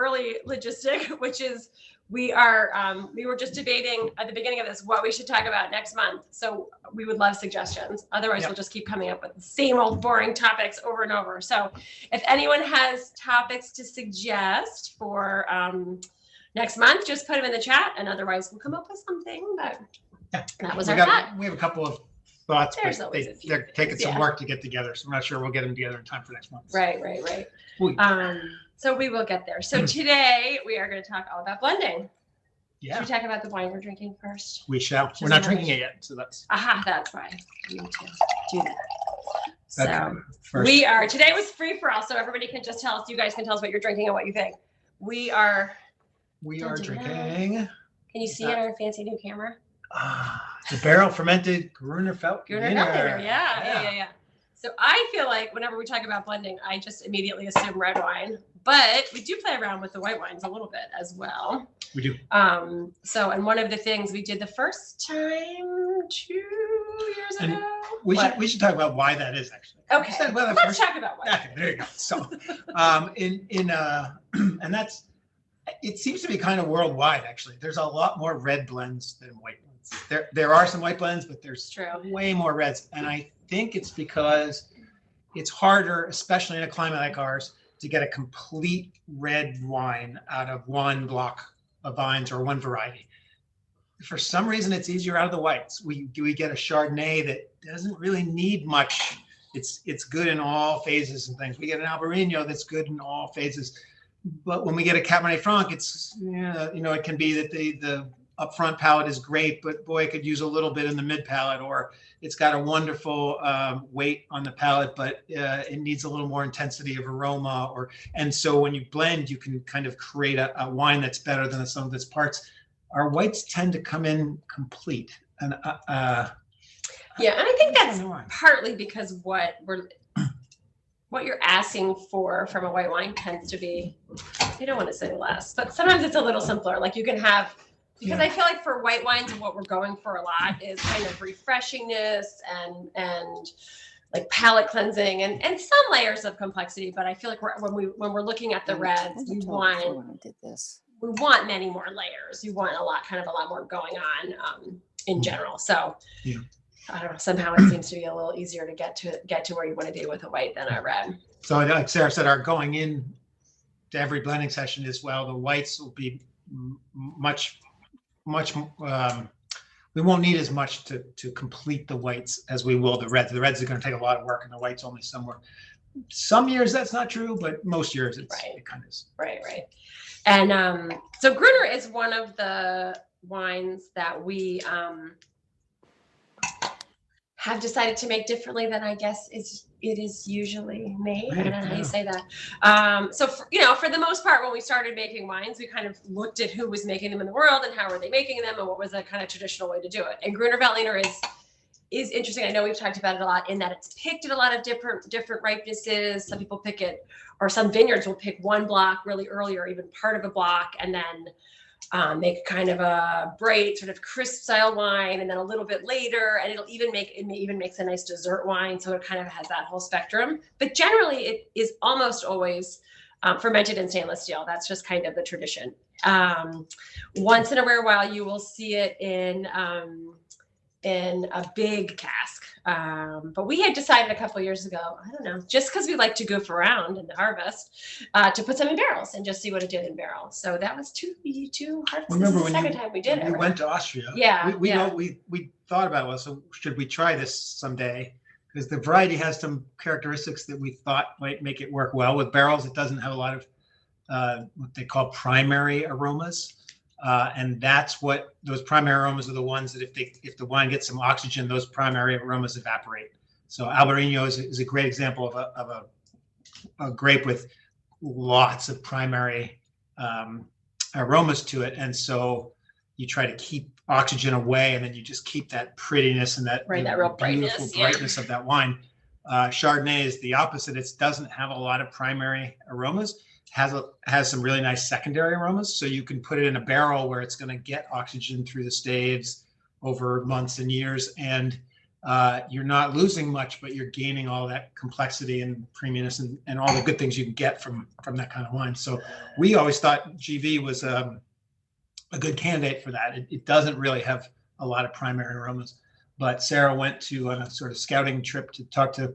early logistic, which is we were just debating at the beginning of this what we should talk about next month. So we would love suggestions. Otherwise, we'll just keep coming up with the same old boring topics over and over. So if anyone has topics to suggest for next month, just put them in the chat, and otherwise we'll come up with something. But that was our thought. We have a couple of thoughts, There's but always a few they're taking some yeah. work to get together. So I'm not sure we'll get them together in time for next month. Right. So we will get there. So today we are going to talk all about blending. Yeah. Should we talk about the wine we're drinking first? We shall. We're not drinking it yet, so that's. Aha, that's why. I need to do that. So First. we are, today was free for all, so everybody can just tell us, you guys can tell us what you're drinking and what you think. We are drinking. Can you see it on our fancy new camera? The barrel fermented Gruner Veltliner, yeah. So I feel like whenever we talk about blending, I just immediately assume red wine, but we do play around with the white wines a little bit as well. We do. So, and one of the things we did the first time 2 years ago. We should talk about why that is actually. Okay. Let's talk about why. Okay, there you go. So, and that's, it seems to be kind of worldwide actually. There's a lot more red blends than white blends. There are some white blends, but there's way more reds. And I think it's because it's harder, especially in a climate like ours, to get a complete red wine out of one block of vines or one variety. For some reason, it's easier out of the whites. We get a Chardonnay that doesn't really need much. It's good in all phases and things. We get an Albarino that's good in all phases. But when we get a Cabernet Franc, it's, it can be that the upfront palate is great, but boy, it could use a little bit in the mid palate, or it's got a wonderful weight on the palate, but it needs a little more intensity of aroma. And so when you blend, you can kind of create a wine that's better than the sum of its parts. Our whites tend to come in complete. And and I think that's partly because what you're asking for from a white wine tends to be, I don't want to say less, but sometimes it's a little simpler. Like you can have, because I feel like for white wines, what we're going for a lot is kind of refreshingness and like palate cleansing and some layers of complexity. But I feel like when we're looking at the reds, we want many more layers. You want a lot more going on in general. So I don't know, somehow it seems to be a little easier to get to where you want to be with a white than a red. So like Sarah said, our going in to every blending session is, well, the whites will be much, we won't need as much to complete the whites as we will the reds. The reds are going to take a lot of work and the whites only somewhere. Some years that's not true, but most years it kind of is. Right. And so Gruner is one of the wines that we have decided to make differently than I guess it is usually made. I don't know how you say that. So for the most part, when we started making wines, we kind of looked at who was making them in the world and how were they making them and what was a kind of traditional way to do it. And Gruner Veltliner is interesting. I know we've talked about it a lot in that it's picked at a lot of different ripenesses. Some people pick it, or some vineyards will pick one block really early or even part of a block, and then make kind of a bright sort of crisp style wine, and then a little bit later, and it even makes a nice dessert wine. So it kind of has that whole spectrum. But generally, it is almost always fermented in stainless steel. That's just kind of the tradition. Once in a rare while, you will see it in a big cask. But we had decided a couple of years ago, I don't know, just because we like to goof around in the harvest, to put some in barrels and just see what it did in barrels. So that was two harvests. Remember the second time we did it. We went to Austria. Yeah. We thought about, well, so should we try this someday? Because the variety has some characteristics that we thought might make it work well. With barrels, it doesn't have a lot of what they call primary aromas. And that's what those primary aromas are, the ones that if the wine gets some oxygen, those primary aromas evaporate. So Albarino is a great example of a grape with lots of primary aromas to it. And so you try to keep oxygen away, and then you just keep that prettiness and that real brightness of that wine. Chardonnay is the opposite. It doesn't have a lot of primary aromas. Has some really nice secondary aromas, so you can put it in a barrel where it's going to get oxygen through the staves over months and years, and you're not losing much, but you're gaining all that complexity and premiumness and all the good things you can get from that kind of wine. So we always thought GV was a good candidate for that. It doesn't really have a lot of primary aromas. But Sarah went to on a sort of scouting trip to talk to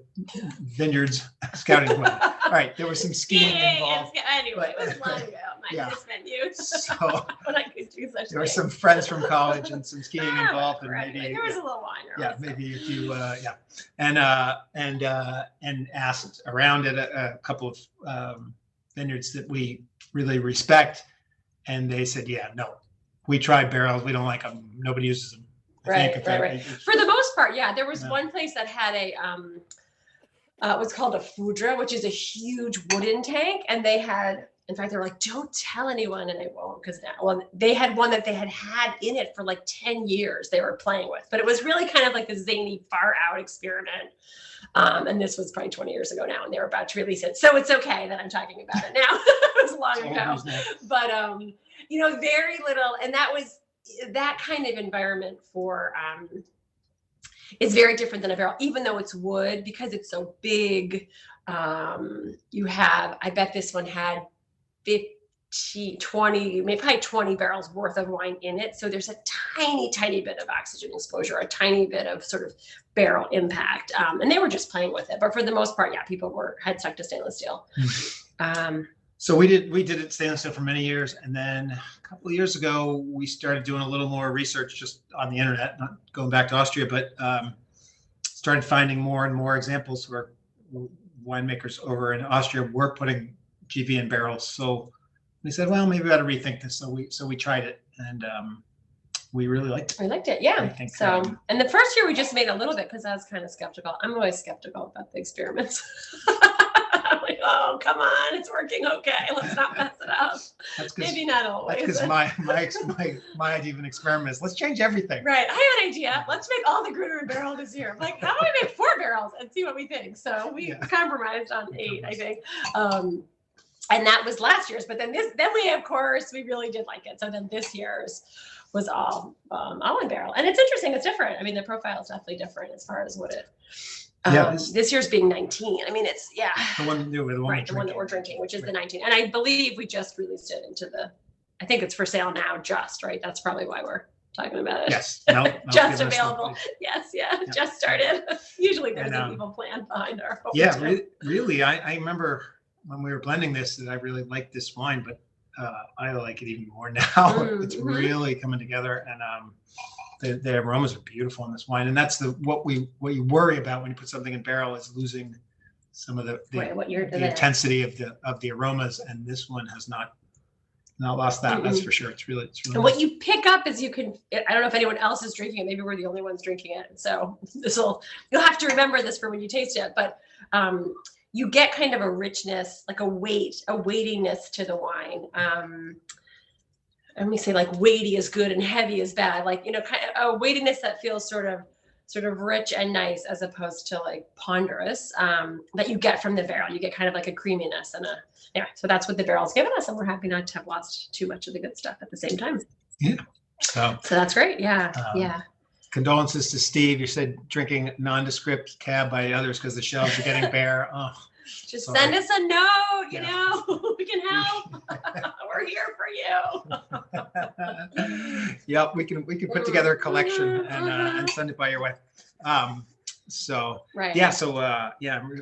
vineyards, scouting. All right, there was some skiing involved. Anyway, it was long ago. Yeah. Venue. So when I could do such there were things. some friends from college and some skiing involved, and Right. maybe There was a little wine. yeah, maybe a few and asked around at a couple of vineyards that we really respect, and they said, yeah, no, we tried barrels, we don't like them, nobody uses them. Right. For the most part, yeah. There was Yeah. one place that had a what's called a foudre, which is a huge wooden tank, and they had. In fact, they were like, "Don't tell anyone," and I won't because now. Well, they had one that they had in it for like 10 years. They were playing with, but it was really kind of like a zany, far out experiment. And this was probably 20 years ago now, and they were about to release it. So it's okay that I'm talking about it now. It was long ago, but very little, and that was that kind of environment for. It's very different than a barrel, even though it's wood, because it's so big. You have, I bet this one had 20, maybe probably 20 barrels worth of wine in it. So there's a tiny bit of oxygen exposure, a tiny bit of sort of barrel impact. And they were just playing with it. But for the most part, yeah, people had stuck to stainless steel. So we did it stainless steel for many years. And then a couple of years ago, we started doing a little more research just on the internet, not going back to Austria, but started finding more and more examples where winemakers over in Austria were putting GV in barrels. So we said, well, maybe we ought to rethink this. So we tried it, and we really liked it. We liked it, yeah. I think, so, and the first year we just made a little bit because I was kind of skeptical. I'm always skeptical about the experiments. I'm like, oh, come on, it's working okay. Let's not mess it up. Maybe not always. That's because my idea of an experiment is let's change everything. Right. I have an idea. Let's make all the Gruner and barrel this year. I'm like, how do I make 4 barrels and see what we think? So we compromised on 8, I think. And that was last year's. But then we of course we really did like it. So then this year's was all in barrel, and it's interesting. It's different. I mean, the profile is definitely different as far as what it. This year's being 19. I mean, it's the one that we're drinking, which is the 19. And I believe we just released it into I think it's for sale now, just right. That's probably why we're talking about it. Yes. Just available. Yes. Yeah. Just started. Usually there's an evil plan behind our. Really. I remember when we were blending this that I really liked this wine, but I like it even more now. It's really coming together, and the aromas are beautiful in this wine. And that's what you worry about when you put something in barrel is losing some of the intensity of the aromas. And this one has not lost that. That's for sure. It's really and nice. what you pick up is I don't know if anyone else is drinking it. Maybe we're the only ones drinking it. So you'll have to remember this for when you taste it. But you get kind of a richness, like a weightiness to the wine. Let me say like weighty is good and heavy is bad. Like, kind of a weightiness that feels sort of rich and nice as opposed to like ponderous that you get from the barrel. You get kind of like a creaminess so that's what the barrel's given us. And we're happy not to have lost too much of the good stuff at the same time. Yeah. So that's great. Yeah. Condolences to Steve. You said drinking nondescript cab by others because the shelves are getting bare. Oh, just send us a note. We can help. We're here for you. Yep, we can put together a collection and send it by your way. I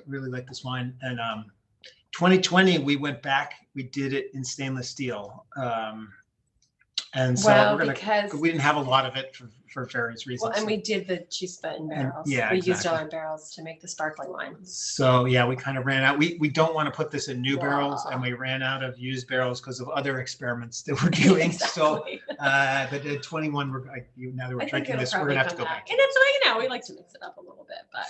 really like this wine. And 2020 we went back. We did it in stainless steel. And so we didn't have a lot of it for various reasons. Well, and we did the chispa in barrels. We used all our barrels to make the sparkling wine. So we kind of ran out. We don't want to put this in new barrels, and we ran out of used barrels because of other experiments that we're doing. Exactly. So, but at 21, now that we're drinking this, we're gonna have to go back. And it's we like to mix it up a little bit, but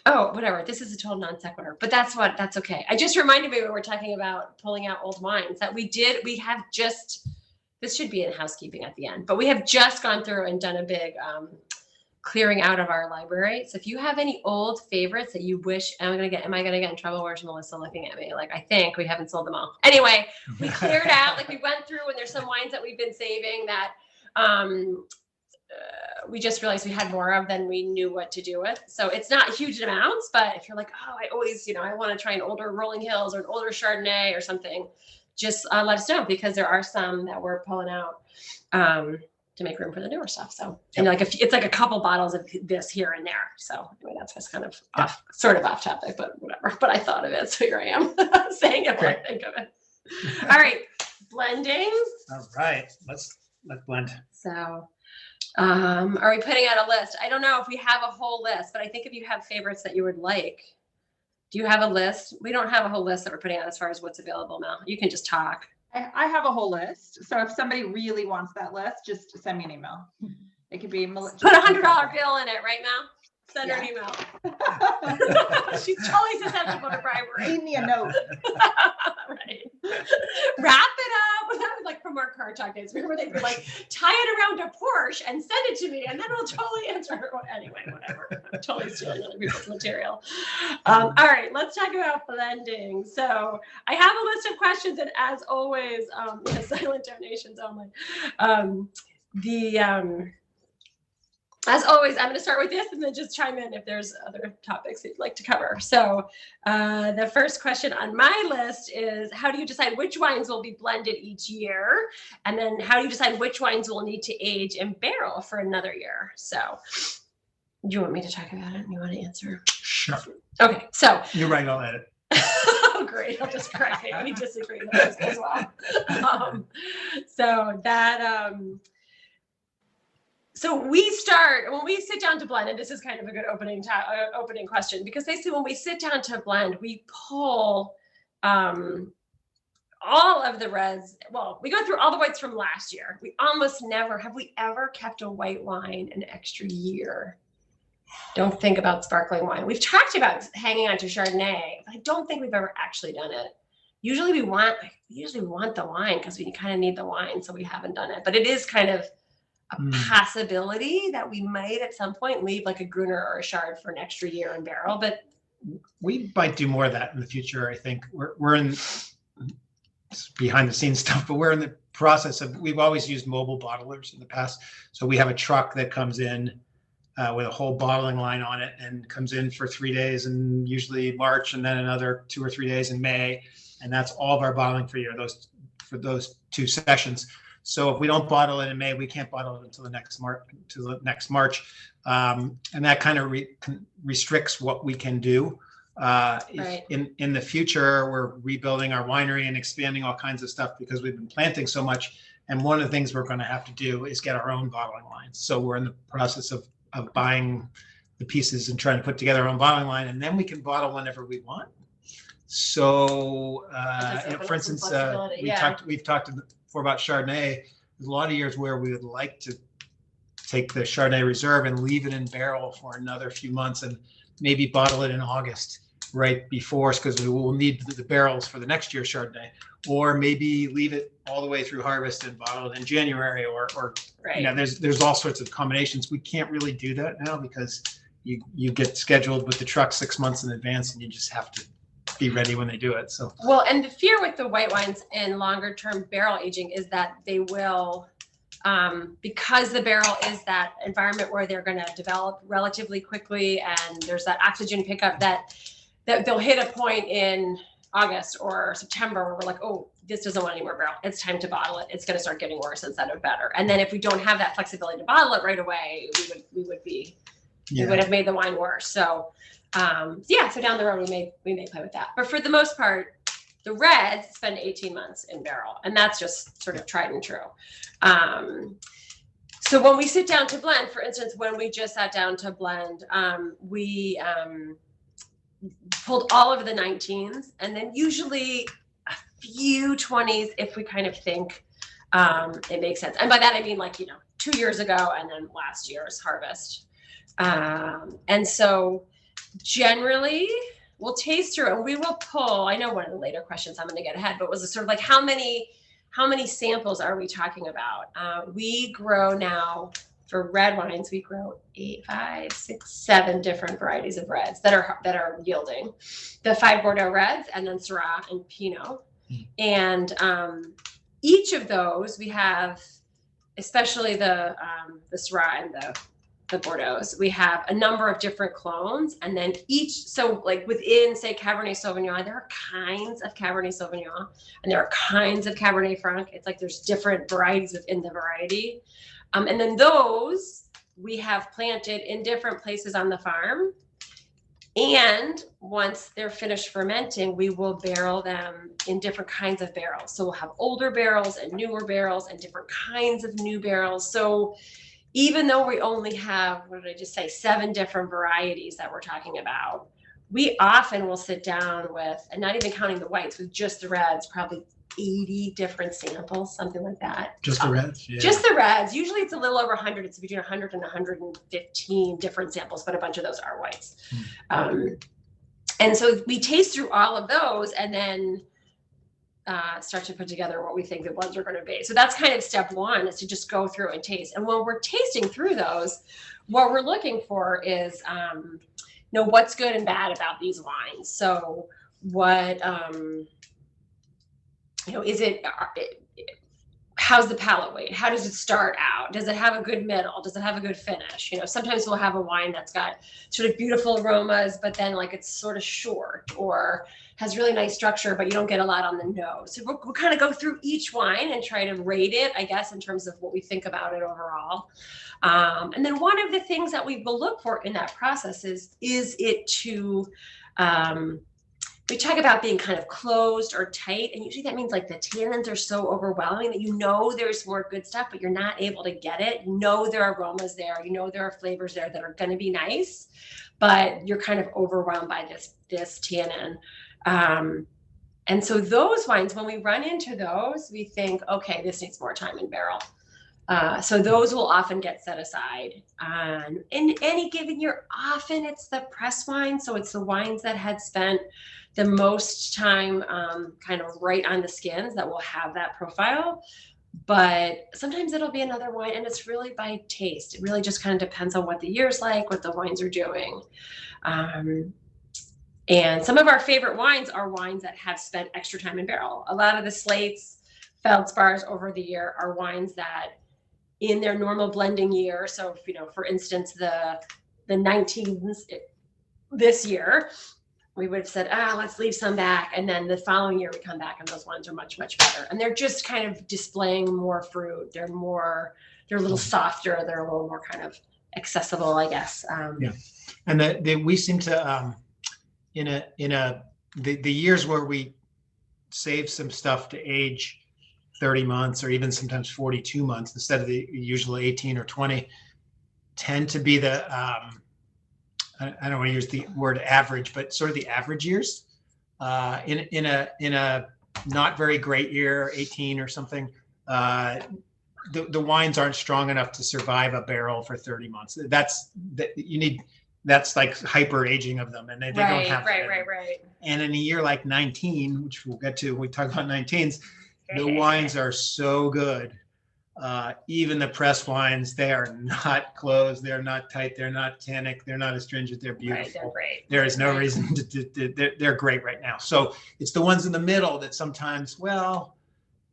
oh, whatever. This is a total non sequitur, but that's okay. I just reminded me when we're talking about pulling out old wines that this should be in housekeeping at the end, but we have just gone through and done a big clearing out of our library. So if you have any old favorites that you wish, am I going to get in trouble? Where's Melissa looking at me? Like, I think we haven't sold them all. Anyway, we cleared out, we went through and there's some wines that we've been saving that We just realized we had more of than we knew what to do with. So it's not huge amounts, but if you're like, oh, I always, I want to try an older Rolling Hills or an older Chardonnay or something, just let us know, because there are some that we're pulling out to make room for the newer stuff. So, and like it's like a couple bottles of this here and there. So anyway, that's just kind of sort of off topic, but whatever. But I thought of it, so here I am saying it when I think of it. All right, blending. All right, let's blend. So. Are we putting out a list? I don't know if we have a whole list, but I think if you have favorites that you would like, do you have a list? We don't have a whole list that we're putting out as far as what's available now. You can just talk. I have a whole list. So if somebody really wants that list, just send me an email. It could be put $100 bill in it right now. Send her an email. She's totally susceptible to bribery. Leave me a note. Right. Wrap it up. That was like from our car talk days. Remember they'd be like, tie it around a Porsche and send it to me, and then we'll totally answer her. Anyway, whatever. I'm totally stealing other people's material. All right, let's talk about blending. So I have a list of questions, and as always, silent donations only. As always, I'm going to start with this and then just chime in if there's other topics that you'd like to cover. So the first question on my list is, how do you decide which wines will be blended each year? And then how do you decide which wines will need to age in barrel for another year? So do you want me to talk about it and you want to answer? Sure. Okay, so. You're right, I'll edit. Oh, great. I'll just correct it. We disagree with this as well. So we start, when we sit down to blend, and this is kind of a good opening question, because basically when we sit down to blend, we pull all of the reds. Well, we go through all the whites from last year. We almost never, have we ever kept a white wine an extra year? Don't think about sparkling wine. We've talked about hanging on to Chardonnay. I don't think we've ever actually done it. Usually we want the wine because we kind of need the wine, so we haven't done it. But it is kind of a possibility that we might at some point leave like a Gruner or a Chard for an extra year in barrel, but we might do more of that in the future. I think we're in behind the scenes stuff, but we're in the process of, we've always used mobile bottlers in the past. So we have a truck that comes in with a whole bottling line on it and comes in for 3 days, and usually March, and then another 2 or 3 days in May. And that's all of our bottling for those 2 sessions. So if we don't bottle it in May, we can't bottle it until the next March. And that kind of restricts what we can do. Right. In the future, we're rebuilding our winery and expanding all kinds of stuff because we've been planting so much. And one of the things we're going to have to do is get our own bottling lines. So we're in the process of buying the pieces and trying to put together our own bottling line, and then we can bottle whenever we want. So, for instance, we've talked before about Chardonnay. There's a lot of years where we would like to take the Chardonnay Reserve and leave it in barrel for another few months and maybe bottle it in August right before, because we will need the barrels for the next year's Chardonnay, or maybe leave it all the way through harvest and bottle it in January, or right. There's all sorts of combinations. We can't really do that now because you get scheduled with the truck 6 months in advance, and you just have to be ready when they do it. So well, and the fear with the white wines and longer term barrel aging is that they will, because the barrel is that environment where they're going to develop relatively quickly, and there's that oxygen pickup that they'll hit a point in August or September where we're like, oh, this doesn't want any more barrel. It's time to bottle it. It's going to start getting worse instead of better. And then if we don't have that flexibility to bottle it right away, we would have made the wine worse. So so down the road we may play with that. But for the most part, the reds spend 18 months in barrel, and that's just sort of tried and true. So when we sit down to blend, for instance, when we just sat down to blend, we pulled all of the 19s, and then usually a few 20s if we kind of think it makes sense. And by that I mean 2 years ago and then last year's harvest. And so generally we'll taste through and we will pull, I know one of the later questions I'm going to get ahead, but was sort of like how many samples are we talking about? We grow now for red wines, we grow 8, 5, 6, 7 different varieties of reds that are yielding. The 5 Bordeaux reds, and then Syrah and Pinot. And each of those we have especially the Syrah and the Bordeaux's, we have a number of different clones, and then so like within, say, Cabernet Sauvignon, there are kinds of Cabernet Sauvignon, and there are kinds of Cabernet Franc. It's like there's different varieties within the variety. And then those we have planted in different places on the farm. And once they're finished fermenting, we will barrel them in different kinds of barrels. So we'll have older barrels and newer barrels and different kinds of new barrels. So even though we only have, what did I just say, 7 different varieties that we're talking about, we often will sit down with, and not even counting the whites, with just the reds, probably 80 different samples, something like that. Just the reds? Yeah. Just the reds. Usually it's a little over 100. It's between 100 and 115 different samples, but a bunch of those are whites. And so we taste through all of those and then start to put together what we think the blends are going to be. So that's kind of step 1, is to just go through and taste. And when we're tasting through those, what we're looking for is, what's good and bad about these wines. So what, is it, how's the palate weight? How does it start out? Does it have a good middle? Does it have a good finish? Sometimes we'll have a wine that's got sort of beautiful aromas, but then like it's sort of short or has really nice structure, but you don't get a lot on the nose. So we'll kind of go through each wine and try to rate it, I guess, in terms of what we think about it overall. And then one of the things that we will look for in that process is it to, we talk about being kind of closed or tight, and usually that means like the tannins are so overwhelming that there's more good stuff, but you're not able to get it. There are aromas there, there are flavors there that are going to be nice, but you're kind of overwhelmed by this tannin. And so those wines, when we run into those, we think, okay, this needs more time in barrel. So those will often get set aside. In any given year, often it's the press wine. So it's the wines that had spent the most time kind of right on the skins that will have that profile. But sometimes it'll be another wine, and it's really by taste. It really just kind of depends on what the year's like, what the wines are doing. And some of our favorite wines are wines that have spent extra time in barrel. A lot of the slates, feldspars over the year are wines that in their normal blending year. So, for instance, the 19s this year, we would have said, let's leave some back. And then the following year we come back and those wines are much, much better. And they're just kind of displaying more fruit. They're a little softer. They're a little more kind of accessible, I guess. Yeah. And we seem to, the years where we save some stuff to age 30 months or even sometimes 42 months instead of the usually 18 or 20 tend to be the, I don't want to use the word average, but sort of the average years. In a not very great year, 18 or something, the wines aren't strong enough to survive a barrel for 30 months. That's like hyper aging of them, and they don't have that. Right. And in a year like 19, which we'll get to when we talk about 19s, the wines are so good. Even the press wines, they are not closed, they're not tight, they're not tannic, they're not astringent, they're beautiful. Right, they're great. There is no reason they're great right now. So it's the ones in the middle that sometimes,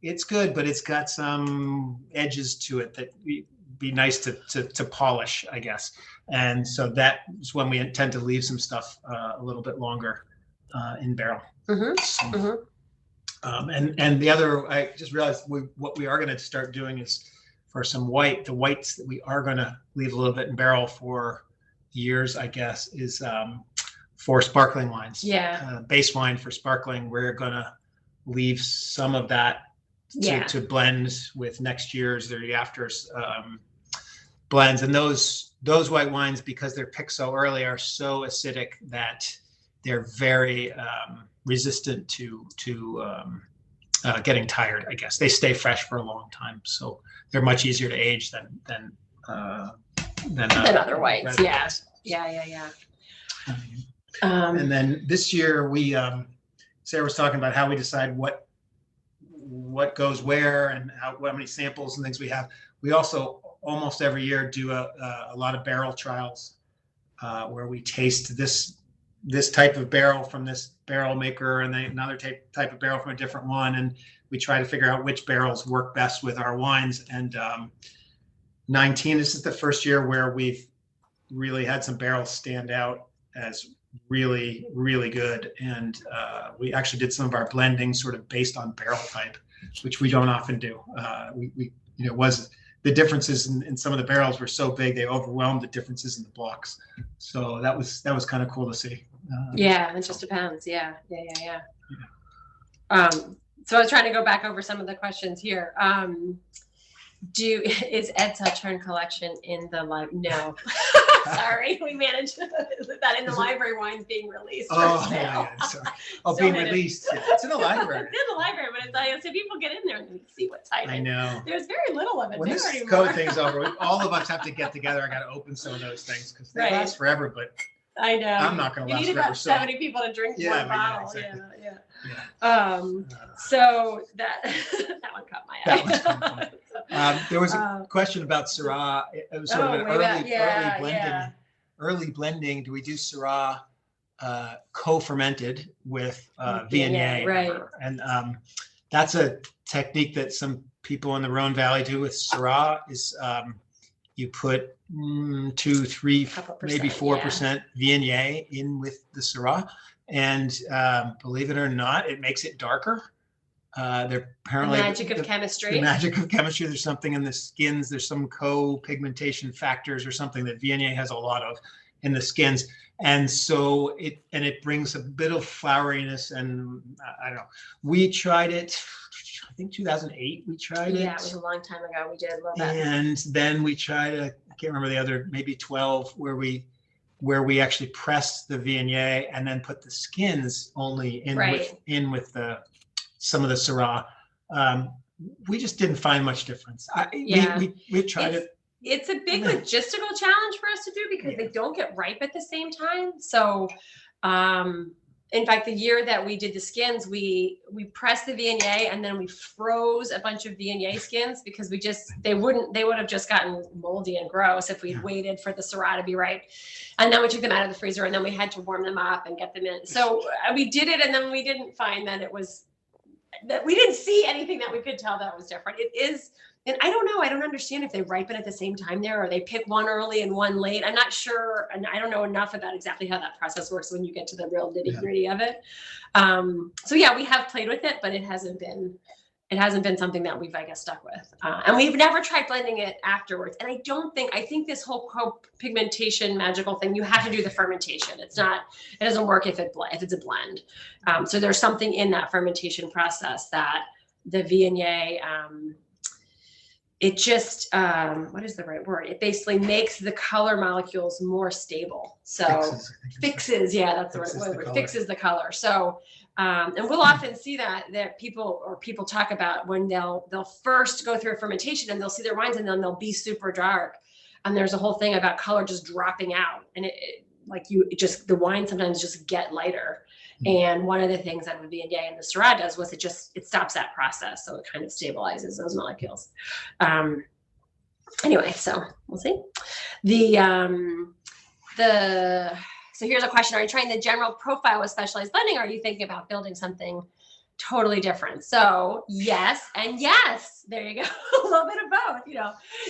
it's good, but it's got some edges to it that be nice to polish, I guess. And so that is when we tend to leave some stuff a little bit longer in barrel. So, and the other, I just realized what we are going to start doing is for the whites that we are going to leave a little bit in barrel for years, I guess, is for sparkling wines. Yeah. Base wine for sparkling, we're going to leave some of that to blend with next year's or the after's blends. And those white wines, because they're picked so early, are so acidic that they're very resistant to getting tired, I guess. They stay fresh for a long time, so they're much easier to age than other whites. Yeah. And then this year Sarah was talking about how we decide what goes where and how many samples and things we have. We also almost every year do a lot of barrel trials where we taste this this type of barrel from this barrel maker and then another type of barrel from a different one. And we try to figure out which barrels work best with our wines. And 19, this is the first year where we've really had some barrels stand out as really, really good. And we actually did some of our blending sort of based on barrel type, which we don't often do. The differences in some of the barrels were so big, they overwhelmed the differences in the blocks. So that was kind of cool to see. Yeah, it just depends. Yeah. So I was trying to go back over some of the questions here. Is Ed Saturn collection in the library? No. Sorry, we managed that in the library wines being released. Sorry. Being released. Yeah, it's in the library. It's in the library, but it's like, so people get in there and they see what's hiding. I know. There's very little of it When there this anymore. COVID thing's over, all of us have to get together. I got to open some of those things because they last forever, but I know. I'm not going to last You need forever. about 70 people to drink one bottle. Exactly. Yeah. So that that one caught my eye. That one's fun. There was a question about Syrah. It was sort of an early blending. Do we do Syrah co-fermented with Viognier? Right. And that's a technique that some people in the Rhone Valley do with Syrah. Is you put 2, 3, maybe 4% Viognier in with the Syrah, and believe it or not, it makes it darker. They're apparently the magic of chemistry. The magic of chemistry. There's something in the skins. There's some co-pigmentation factors or something that Viognier has a lot of in the skins, and so it brings a bit of floweriness. And I don't know. We tried it. I think 2008. We tried it. Yeah, it was a long time ago. We did a little bit. And then we tried. I can't remember the other. Maybe 12, where we actually pressed the Viognier and then put the skins only in with some of the Syrah. We just didn't find much difference. We tried it. It's a big logistical challenge for us to do because they don't get ripe at the same time. So, in fact, the year that we did the skins, we pressed the Viognier and then we froze a bunch of Viognier skins because they would have just gotten moldy and gross if we'd waited for the Syrah to be ripe. And then we took them out of the freezer and then we had to warm them up and get them in. So we did it, and then we didn't find that we didn't see anything that we could tell that was different. It is, and I don't know, I don't understand if they ripen at the same time there or they pick one early and one late. I'm not sure, and I don't know enough about exactly how that process works when you get to the real nitty-gritty of it. So yeah, we have played with it, but it hasn't been something that we've, I guess, stuck with. And we've never tried blending it afterwards. And I think this whole pigmentation magical thing, you have to do the fermentation. It doesn't work if it's a blend. So there's something in that fermentation process that the Viognier, it just, what is the right word? It basically makes the color molecules more stable. So fixes that's the right word. Fixes the color. So, and we'll often see that people talk about when they'll first go through a fermentation and they'll see their wines and then they'll be super dark. And there's a whole thing about color just dropping out. And the wine sometimes just get lighter. And one of the things that the Viognier and the Syrah does was it stops that process. So it kind of stabilizes those molecules. Anyway, so we'll see. So here's a question. Are you trying the general profile with specialized blending? Or are you thinking about building something totally different? So yes, and yes, there you go. A little bit of both,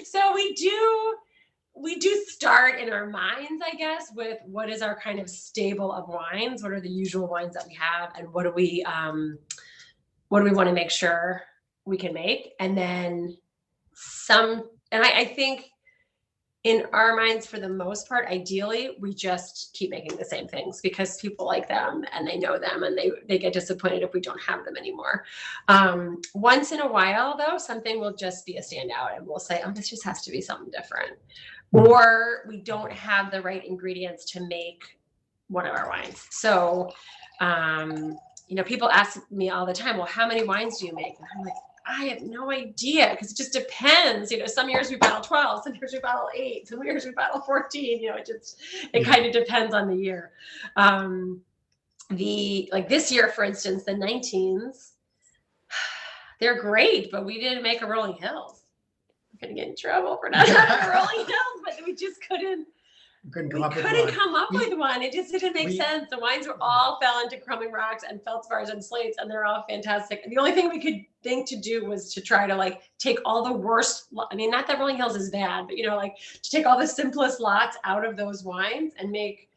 So we do start in our minds, I guess, with what is our kind of stable of wines? What are the usual wines that we have? And what do we want to make sure we can make? And then I think in our minds, for the most part, ideally, we just keep making the same things because people like them and they know them and they get disappointed if we don't have them anymore. Once in a while, though, something will just be a standout and we'll say, oh, this just has to be something different. Or we don't have the right ingredients to make one of our wines. So, people ask me all the time, well, how many wines do you make? And I'm like, I have no idea because it just depends. Some years we bottle 12, some years we bottle 8, some years we bottle 14. It kind of depends on the year. This year, for instance, the 19s, they're great, but we didn't make a Rolling Hills. We're gonna get in trouble for not having a Rolling Hills, but we just couldn't. We couldn't We come up with couldn't one. come up We- with one. It just didn't make we- sense. The wines were all fell into crumbing rocks and feldspars and slates, and they're all fantastic. And the only thing we could think to do was to try to like take all the worst. I mean, not that Rolling Hills is bad, but like to take all the simplest lots out of those wines and make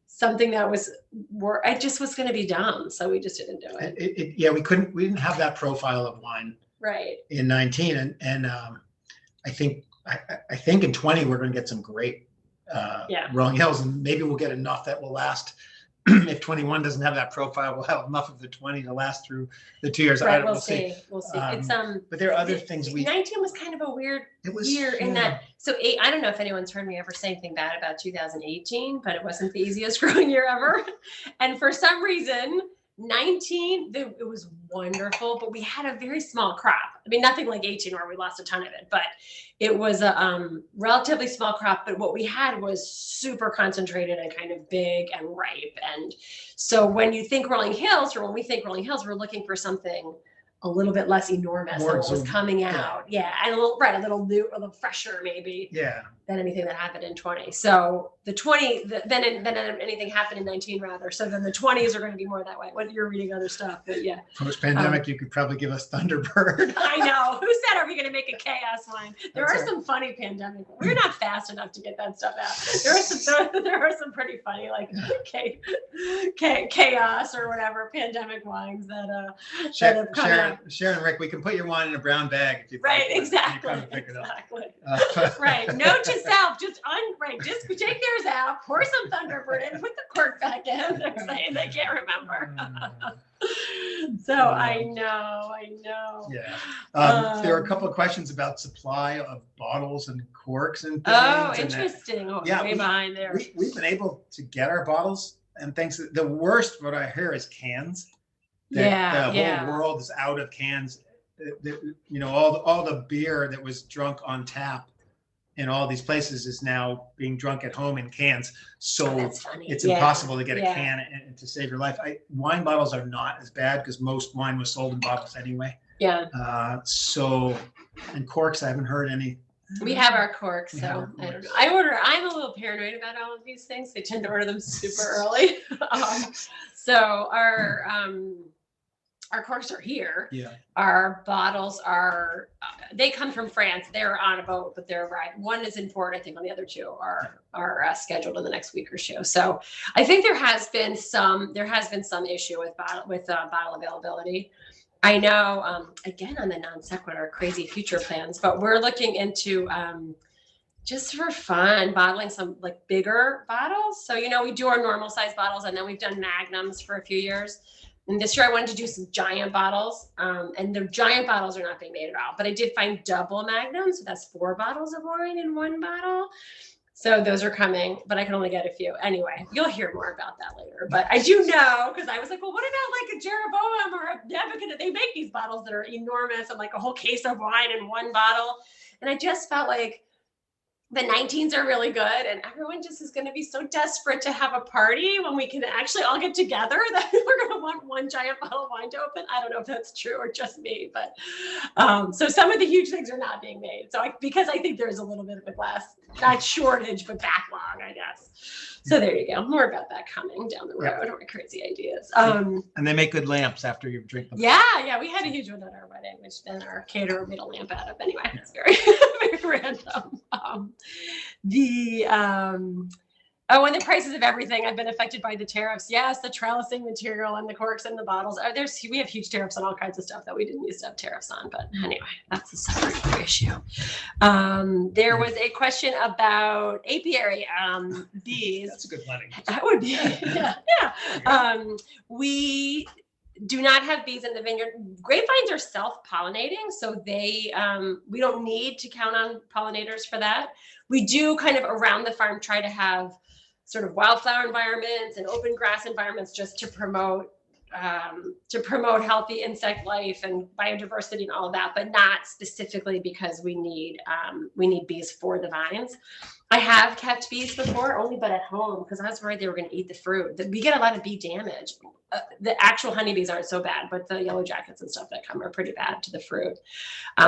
something that was it just was going to be dumb. So we just didn't do it. Yeah, we didn't have that profile of wine Right. in 19, and I think in 20 we're going to get some great Rolling Hills, and maybe we'll get enough that will last. If 21 doesn't have that profile, we'll have enough of the 20 to last through the 2 years. Right. We'll see. It's But there are other things 19 was kind of a weird year in that. So I don't know if anyone's heard me ever say anything bad about 2018, but it wasn't the easiest growing year ever. And for some reason, 19, it was wonderful, but we had a very small crop. I mean, nothing like 18 where we lost a ton of it, but it was a relatively small crop. But what we had was super concentrated and kind of big and ripe. And so when you think Rolling Hills, or when we think Rolling Hills, we're looking for something a little bit less enormous than what was coming out. Yeah. And a little new, a little fresher maybe. Yeah. Than anything that happened in 20. So the 20, then anything happened in 19 rather. So then the 20s are going to be more that way. When you're reading other stuff, but yeah. Post-pandemic, you could probably give us Thunderbird. I know. Who said are we going to make a chaos wine? There are some funny pandemic. We're not fast enough to get that stuff out. There are some pretty funny like chaos or whatever pandemic wines that have come out. Sharon, Rick, we can put your wine in a brown bag if you right, like. exactly. You pick it up. Exactly. Right. Note to self, just take theirs out, pour some Thunderbird in, put the cork back in. They're saying they can't remember. So I know. Yeah. There are a couple of questions about supply of bottles and corks and things. Oh, and interesting. way behind there. We've been able to get our bottles and things. The worst, what I hear, is cans. The whole world is out of cans. All the beer that was drunk on tap in all these places is now being drunk at home in cans. So it's impossible to get a can and to save your life. Wine bottles are not as bad because most wine was sold in bottles anyway. Yeah. And corks, I haven't heard any. We have our corks, so I don't know. I'm a little paranoid about all of these things. They tend to order them super early. So our corks are here. Yeah. Our bottles are, they come from France. They're on a boat, but they're right. One is in port, I think, on the other two are scheduled in the next week or so. So I think there has been some issue with bottle availability. I know, again, on the non sequitur crazy future plans, but we're looking into, just for fun, bottling some like bigger bottles. So, we do our normal size bottles and then we've done magnums for a few years. And this year I wanted to do some giant bottles, and the giant bottles are not being made at all, but I did find double magnums. So that's 4 bottles of wine in one bottle. So those are coming, but I can only get a few. Anyway, you'll hear more about that later, but I do know, because I was like, well, what about like a Jeroboam or a Nebuchadnezzar? They make these bottles that are enormous and like a whole case of wine in one bottle. And I just felt like the 19s are really good, and everyone just is going to be so desperate to have a party when we can actually all get together that we're going to want one giant bottle of wine to open. I don't know if that's true or just me, but so some of the huge things are not being made. So because I think there's a little bit of a glass, not shortage, but backlog, I guess. So there you go. More about that coming down the road. Or crazy ideas. And they make good lamps after you drink them. Yeah, we had a huge one at our wedding, which then our caterer made a lamp out of. Anyway, it's very, very random. And the prices of everything have been affected by the tariffs. Yes, the trellising material and the corks and the bottles. We have huge tariffs on all kinds of stuff that we didn't used to have tariffs on. But anyway, that's a separate issue. There was a question about apiary bees. That's a good planning. That would be, yeah. We do not have bees in the vineyard. Grapevines are self-pollinating, so we don't need to count on pollinators for that. We do kind of around the farm try to have sort of wildflower environments and open grass environments just to promote healthy insect life and biodiversity and all of that, but not specifically because we need bees for the vines. I have kept bees before, only but at home because I was worried they were going to eat the fruit. We get a lot of bee damage. The actual honeybees aren't so bad, but the yellow jackets and stuff that come are pretty bad to the fruit.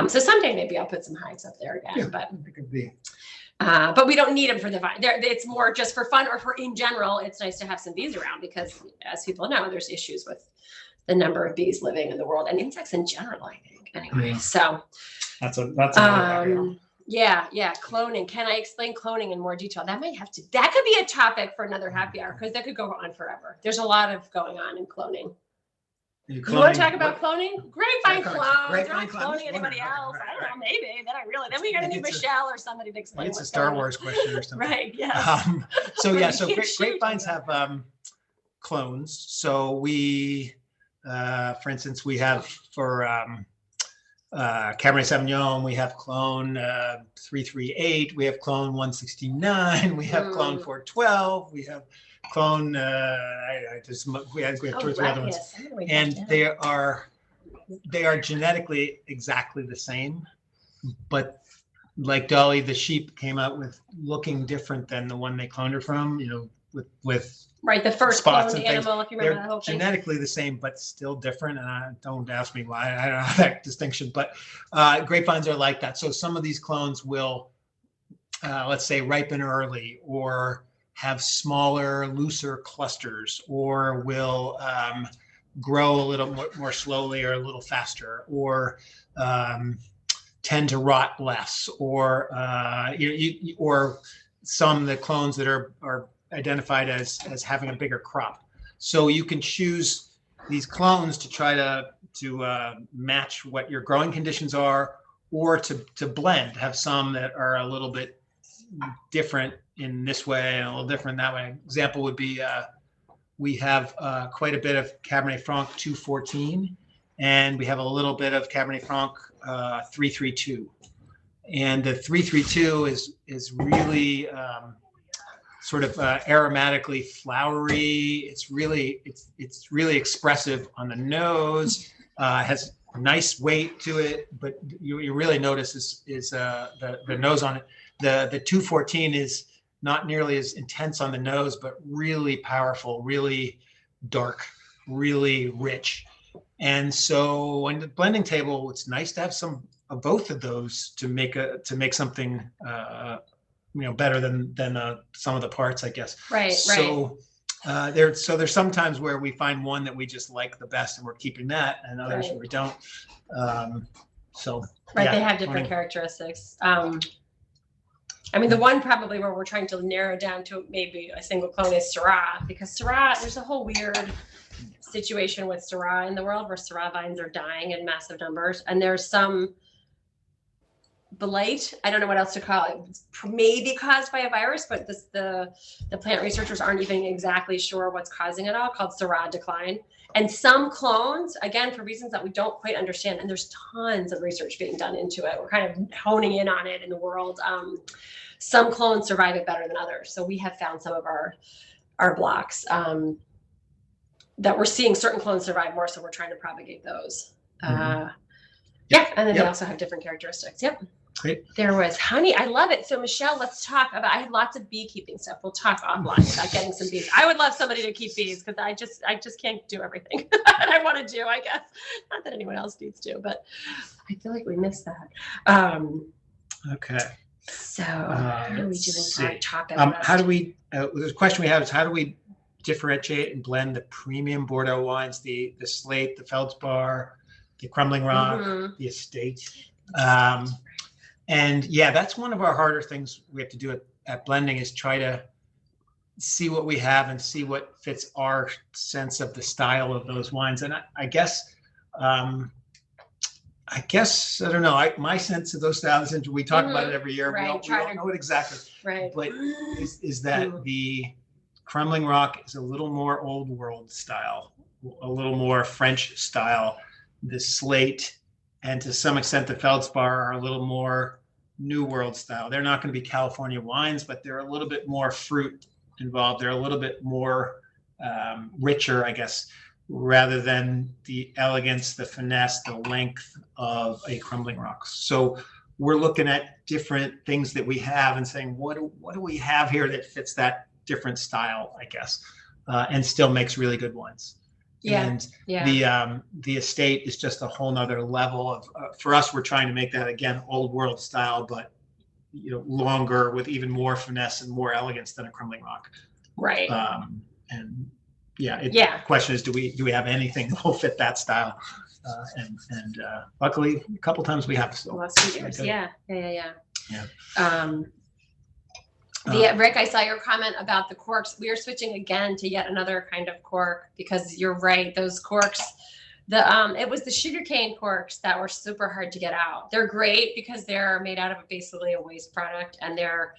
So someday maybe I'll put some hives up there again. Yeah, But it could be. but we don't need them for the vine. It's more just for fun or for in general. It's nice to have some bees around because, as people know, there's issues with the number of bees living in the world and insects in general, I think. Anyway, so That's another yeah, cloning. Can I explain cloning in more detail? That could be a topic for another happy hour because that could go on forever. There's a lot of going on in cloning. You want to talk about cloning? Grapevine clones. They're not cloning anybody else. I don't know, maybe. Then we got to need Michelle or somebody to explain. It's a Star Wars question or something. Right, yeah. So grapevines have clones. So we, for instance, we have for Cabernet Sauvignon, we have clone 338, we have clone 169, we have clone 412, we have clone we have two or three other ones, and they are genetically exactly the same, but like Dolly, the sheep came out with looking different than the one they cloned her from, with right, the first spots cloned and things. animal, if you remember They're that whole thing. genetically the same, but still different. And don't ask me why. I don't know that distinction, but grapevines are like that. So some of these clones will, let's say, ripen early, or have smaller, looser clusters, or will grow a little more slowly or a little faster, or tend to rot less, or or some of the clones that are identified as having a bigger crop. So you can choose these clones to try to match what your growing conditions are, or to blend, have some that are a little bit different in this way and a little different that way. Example would be we have quite a bit of Cabernet Franc 214, and we have a little bit of Cabernet Franc 332. And the 332 is really sort of aromatically flowery. It's really expressive on the nose. Has nice weight to it, but you really notice is the nose on it. The 214 is not nearly as intense on the nose, but really powerful, really dark, really rich. And so on the blending table, it's nice to have some of both of those to make something better than some of the parts, I guess. Right. So there's sometimes where we find one that we just like the best and we're keeping that, and others where we don't. They have different characteristics. The one probably where we're trying to narrow down to maybe a single clone is Syrah, because Syrah, there's a whole weird situation with Syrah in the world where Syrah vines are dying in massive numbers, and there's some blight, I don't know what else to call it, it's maybe caused by a virus, but the plant researchers aren't even exactly sure what's causing it all, called Syrah decline. And some clones, again, for reasons that we don't quite understand, and there's tons of research being done into it, we're kind of honing in on it in the world. Some clones survive it better than others. So we have found some of our blocks that we're seeing certain clones survive more, so we're trying to propagate those. And then they also have different characteristics. Great. There was honey. I love it. So Michelle, let's talk about, I have lots of beekeeping stuff. We'll talk offline about getting some bees. I would love somebody to keep bees because I just can't do everything that I want to do, I guess. Not that anyone else needs to, but I feel like we missed that. Okay. So what are we doing for our topic? How do we, the question we have is, how do we differentiate and blend the premium Bordeaux wines, the Slate, the Feldspar, the Crumbling Rock, the Estate? And that's one of our harder things we have to do at blending, is try to see what we have and see what fits our sense of the style of those wines. And I guess, I don't know, my sense of those styles, and we talk about it every year, we don't know it exactly, but is that the Crumbling Rock is a little more old world style, a little more French style. The Slate and to some extent the Feldspar are a little more New World style. They're not going to be California wines, but they're a little bit more fruit involved. They're a little bit more richer, I guess, rather than the elegance, the finesse, the length of a Crumbling Rock. So we're looking at different things that we have and saying, what do we have here that fits that different style, I guess, and still makes really good wines. Yeah. And Yeah. the estate is just a whole nother level of, for us, we're trying to make that, again, old world style, but longer with even more finesse and more elegance than a Crumbling Rock. Right. And Yeah. the question is, do we have anything that will fit that style? And luckily, a couple times we have. So last few years. okay. Yeah. Rick, I saw your comment about the corks. We are switching again to yet another kind of cork because you're right. Those corks, it was the sugarcane corks that were super hard to get out. They're great because they're made out of basically a waste product, and they're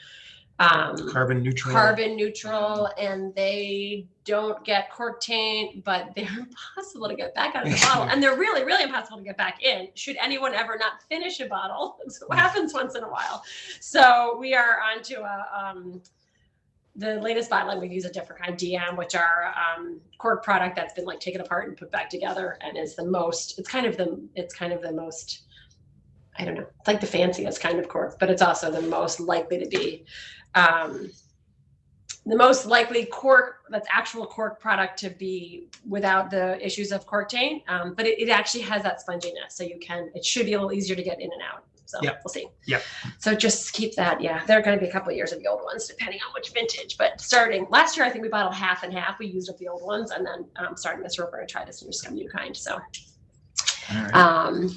carbon neutral, and they don't get cork taint, but they're impossible to get back out of the bottle, and they're really, really impossible to get back in. Should anyone ever not finish a bottle, that's what happens once in a while. So we are onto the latest bottling. We use a different kind of DM, which are cork product that's been like taken apart and put back together, and is the most. It's kind of the most. I don't know. It's like the fanciest kind of cork, but it's also the most likely to be. The most likely cork, that's actual cork product, to be without the issues of cork taint, but it actually has that sponginess, so it should be a little easier to get in and out. So We'll see. Yeah. So just keep that. Yeah, there are going to be a couple of years of the old ones, depending on which vintage. But starting last year, I think we bottled half and half. We used up the old ones, and then starting this year, we're going to try this new kind. So. All right.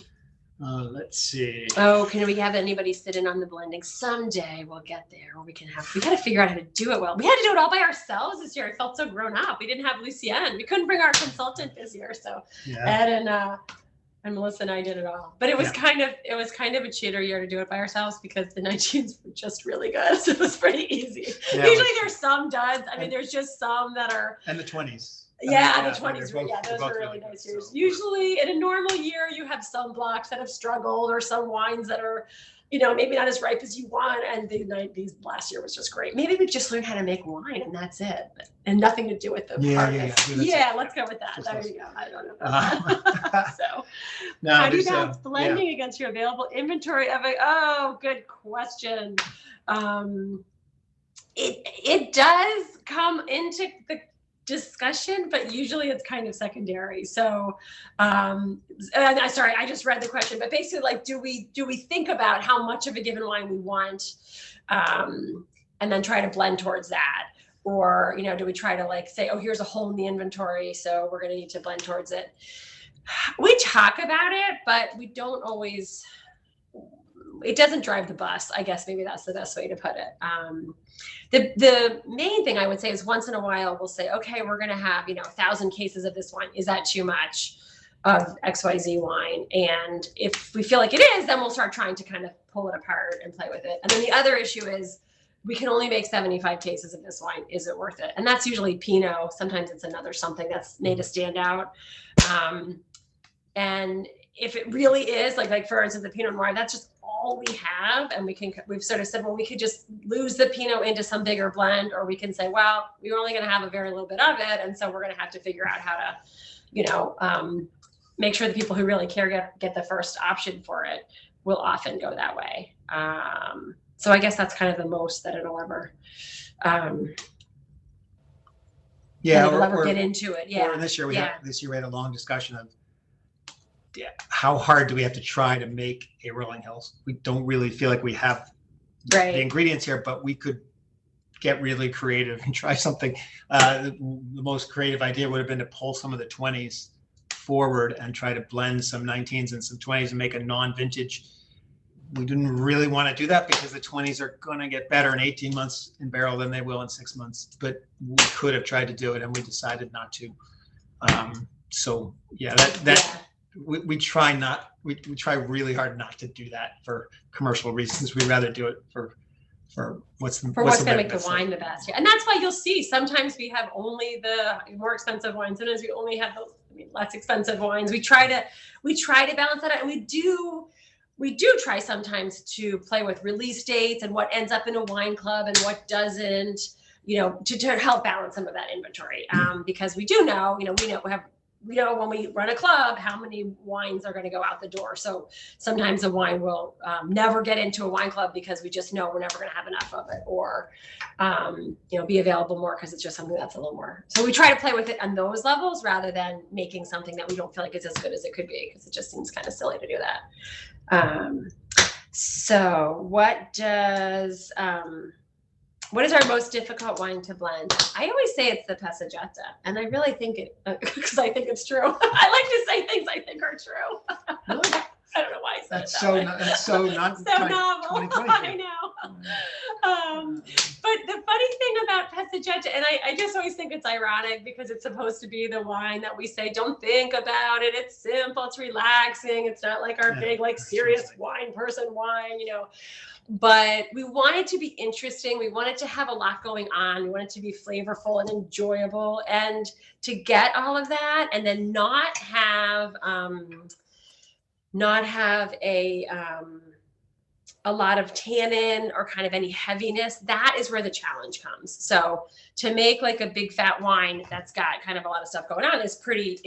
Let's see. Oh, can we have anybody sit in on the blending? Someday we'll get there. We got to figure out how to do it well. We had to do it all by ourselves this year. I felt so grown up. We didn't have Lucienne. We couldn't bring our consultant this year. So Ed and Melissa and I did it all. But it was kind of a cheater year to do it by ourselves because the 19s were just really good. So it was pretty easy. Yeah, usually there's some duds. I mean, there's just some that are. And the 20s. The 20s were, those were really nice years. So. Usually in a normal year, you have some blocks that have struggled or some wines that are, maybe not as ripe as you want. And these last year was just great. Maybe we've just learned how to make wine and that's it. And nothing to do with the let's go with that. There you go. I don't know. So how do you balance blending against your available inventory of good question. It does come into the discussion, but usually it's kind of secondary. So sorry, I just read the question, but basically, like, do we think about how much of a given wine we want, and then try to blend towards that? Or, do we try to like say, oh, here's a hole in the inventory, so we're going to need to blend towards it? We talk about it, but we don't always, it doesn't drive the bus. I guess maybe that's the best way to put it. The main thing I would say is once in a while we'll say, okay, we're going to have 1,000 cases of this wine. Is that too much of XYZ wine? And if we feel like it is, then we'll start trying to kind of pull it apart and play with it. And then the other issue is we can only make 75 cases of this wine. Is it worth it? And that's usually Pinot. Sometimes it's another something that's made to stand out. And if it really is like for instance, the Pinot Noir, that's just all we have, and we've sort of said, well, we could just lose the Pinot into some bigger blend, or we can say, well, we're only going to have a very little bit of it, and so we're going to have to figure out how to, make sure the people who really care get the first option for it will often go that way. So I guess that's kind of the most that it'll ever. We'll ever get into it. Yeah. Or this year we had a long discussion of how hard do we have to try to make a Rolling Hills? We don't really feel like we have the ingredients here, but we could get really creative and try something. The most creative idea would have been to pull some of the 20s forward and try to blend some 19s and some 20s and make a non-vintage. We didn't really want to do that because the 20s are going to get better in 18 months in barrel than they will in 6 months. But we could have tried to do it, and we decided not to. We try really hard not to do that for commercial reasons. We'd rather do it for what's going to make the wine the best. And that's why you'll see sometimes we have only the more expensive wines. Sometimes we only have the less expensive wines. We try to balance that out, and we do try sometimes to play with release dates and what ends up in a wine club and what doesn't, to help balance some of that inventory. Because we do know, we when we run a club, how many wines are going to go out the door. So sometimes a wine will never get into a wine club because we just know we're never going to have enough of it, or be available more because it's just something that's a little more. So we try to play with it on those levels rather than making something that we don't feel like is as good as it could be, because it just seems kind of silly to do that. So what is our most difficult wine to blend? I always say it's the Passeggiata, and I really think it, because I think it's true. I like to say things I think are true. Really? I don't know why I said That's it that so way. that's so not So novel. 2020. I know. But the funny thing about Passeggiata, and I just always think it's ironic because it's supposed to be the wine that we say, don't think about it. It's simple. It's relaxing. It's not like our big, like serious wine person wine, But we want it to be interesting. We want it to have a lot going on. We want it to be flavorful and enjoyable, and to get all of that, and then not have a lot of tannin or kind of any heaviness. That is where the challenge comes. So to make like a big fat wine that's got kind of a lot of stuff going on is pretty,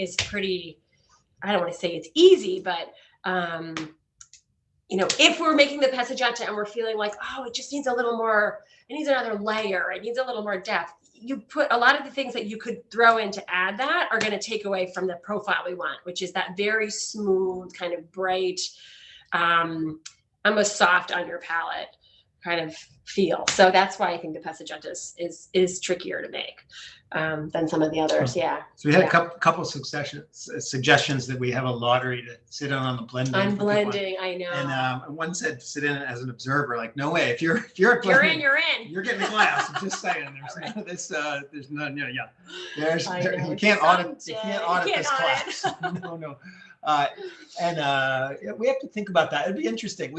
I don't want to say it's easy, but if we're making the Passeggiata and we're feeling like, oh, it just needs a little more, it needs another layer, it needs a little more depth, you put a lot of the things that you could throw in to add that are going to take away from the profile we want, which is that very smooth, kind of bright, almost soft on your palate kind of feel. So that's why I think the Passeggiata is trickier to make than some of the others. Yeah. So we had a couple of suggestions that we have a lottery to sit on the blending. I'm blending, I know. And one said sit in as an observer. Like, no way. If you're at you're blending, you're in. You're getting a glass. I'm just saying. There's none of this. There's none. Yeah. You can't audit. You can't audit this class. No. We have to think about that. It'd be interesting.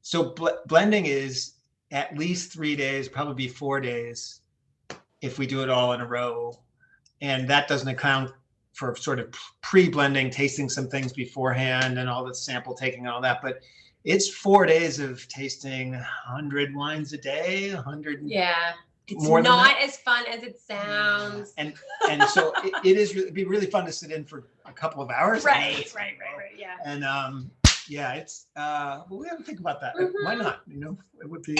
So blending is at least 3 days, probably be 4 days if we do it all in a row. And that doesn't account for sort of pre-blending, tasting some things beforehand and all the sample taking and all that. But it's 4 days of tasting 100 wines a day, 100. Yeah. It's more not as fun as it sounds. And so it'd be really fun to sit in for a couple of hours. Right. Yeah. And it's we have to think about that. Why not? It would be.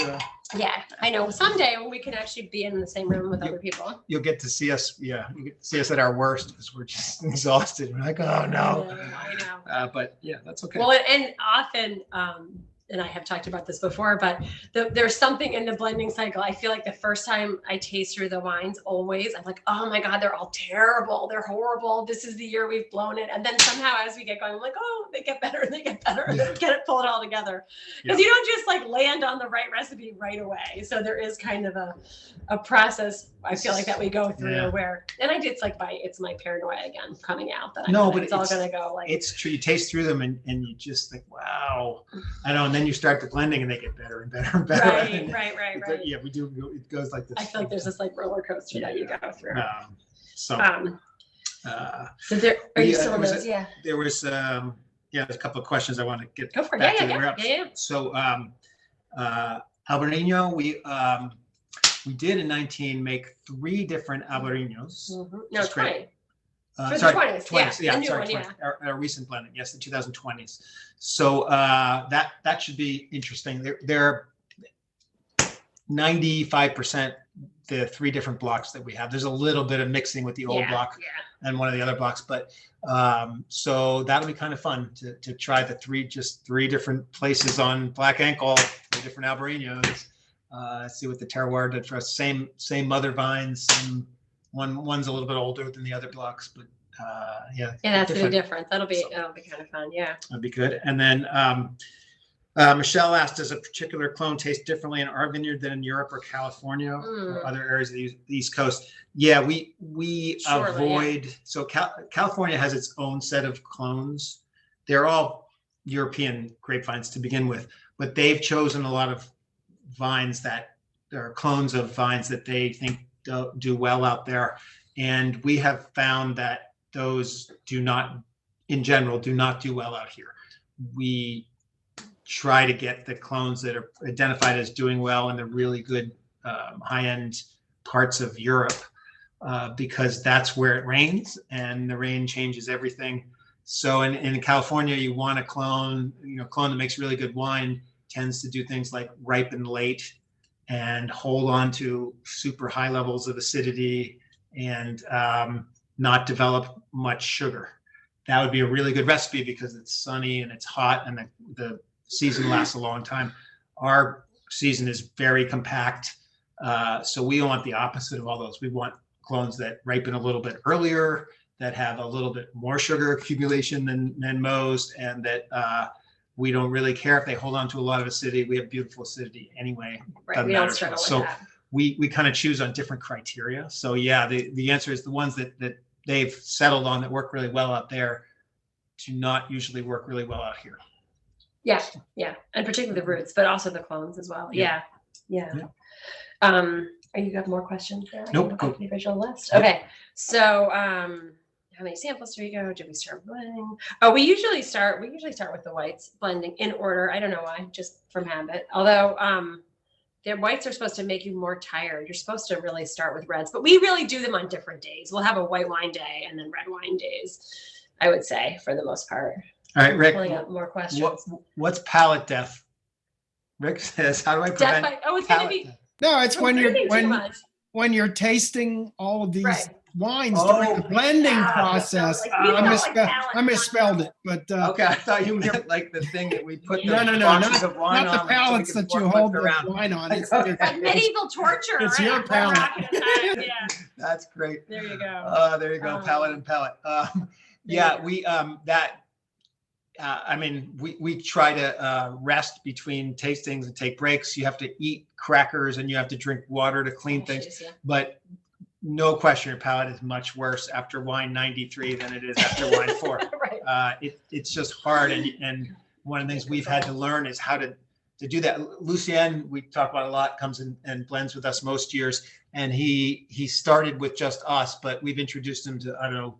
Yeah, I know. Someday when we can actually be in the same room with other people, you'll get to see us. Yeah, you get to see us at our worst because we're just exhausted. We're like, oh no. I know. But yeah, that's okay. Well, and often. And I have talked about this before, but there's something in the blending cycle. I feel like the first time I taste through the wines, always, I'm like, oh my God, they're all terrible. They're horrible. This is the year we've blown it. And then somehow as we get going, I'm like, oh, they get better. They get better. Yeah. They pull it all together. Because you don't just like land on the right recipe right away. So there is kind of a process, I feel like, that we go through where, and it's like it's my paranoia again coming out that it's all going to go like. It's true. You taste through them and you just think, wow. I know. And then you start the blending and they get better and better and better. Right. Yeah, we do. It goes like this. I feel like there's this like roller coaster that you go through. So there, are you still on those? There was, there's a couple of questions I want to get back to. Yeah. So Albarino, we did in 19 make 3 different Albarinos. Mm-hmm. No, 20. For the 20s. Yeah, 20s. Our recent blending, yes, the 2020s. So that should be interesting. They're 95% the 3 different blocks that we have. There's a little bit of mixing with the old block and one of the other blocks, but so that'll be kind of fun to try the 3 different places on Black Ankle, 3 different Albarinos. See what the terroir did for us. Same mother vines. One's a little bit older than the other blocks, but that's the difference. That'll be kind of fun. Yeah, that'd be good. And then Michelle asked, does a particular clone taste differently in our vineyard than in Europe or California or other areas of the East Coast? Yeah, we avoid. Yeah. So California has its own set of clones. They're all European grapevines to begin with, but they've chosen a lot of vines that are clones of vines that they think do well out there. And we have found that those do not do well out here. We try to get the clones that are identified as doing well in the really good high-end parts of Europe. because that's where it rains, and the rain changes everything. So in California, you want a clone that makes really good wine tends to do things like ripen late and hold on to super high levels of acidity and not develop much sugar. That would be a really good recipe because it's sunny and it's hot and the season lasts a long time. Our season is very compact. So we want the opposite of all those. We want clones that ripen a little bit earlier, that have a little bit more sugar accumulation than most, and that we don't really care if they hold on to a lot of acidity. We have beautiful acidity anyway. Right, we don't struggle with that. We kind of choose on different criteria. So yeah, the answer is the ones that they've settled on that work really well out there do not usually work really well out here. Yeah, and particularly the roots, but also the clones as well. Yeah. Are you have more questions there? Nope. Go to the original list. Okay, so how many samples do we go? Do we start blending? Oh, we usually start with the whites blending in order. I don't know why, just from habit. Although the whites are supposed to make you more tired. You're supposed to really start with reds, but we really do them on different days. We'll have a white wine day and then red wine days, I would say, for the most part. All right, Rick. Pulling up more questions. What's palate death? Rick says, how do I prevent it's going to be. death? No, it's when drinking too much. when you're tasting all of these Right. wines during the blending process. I misspelled it, but Okay, I thought you meant like the thing that we put the no, boxes of wine not on. the pallets that you hold the wine on. It's Like medieval torture. It's right? your We're palate. rocking it. Yeah, That's great. there you go. There you go, palate and palate. Yeah, we I mean, we try to rest between tastings and take breaks. You have to eat crackers and you have to drink water to clean things. Jeez, yeah. But no question, your palate is much worse after wine 93 than it is after wine 4. Right. It's just hard, and one of the things we've had to learn is how to do that. Lucien, we talk about a lot, comes in and blends with us most years, and he started with just us, but we've introduced him to, I don't know,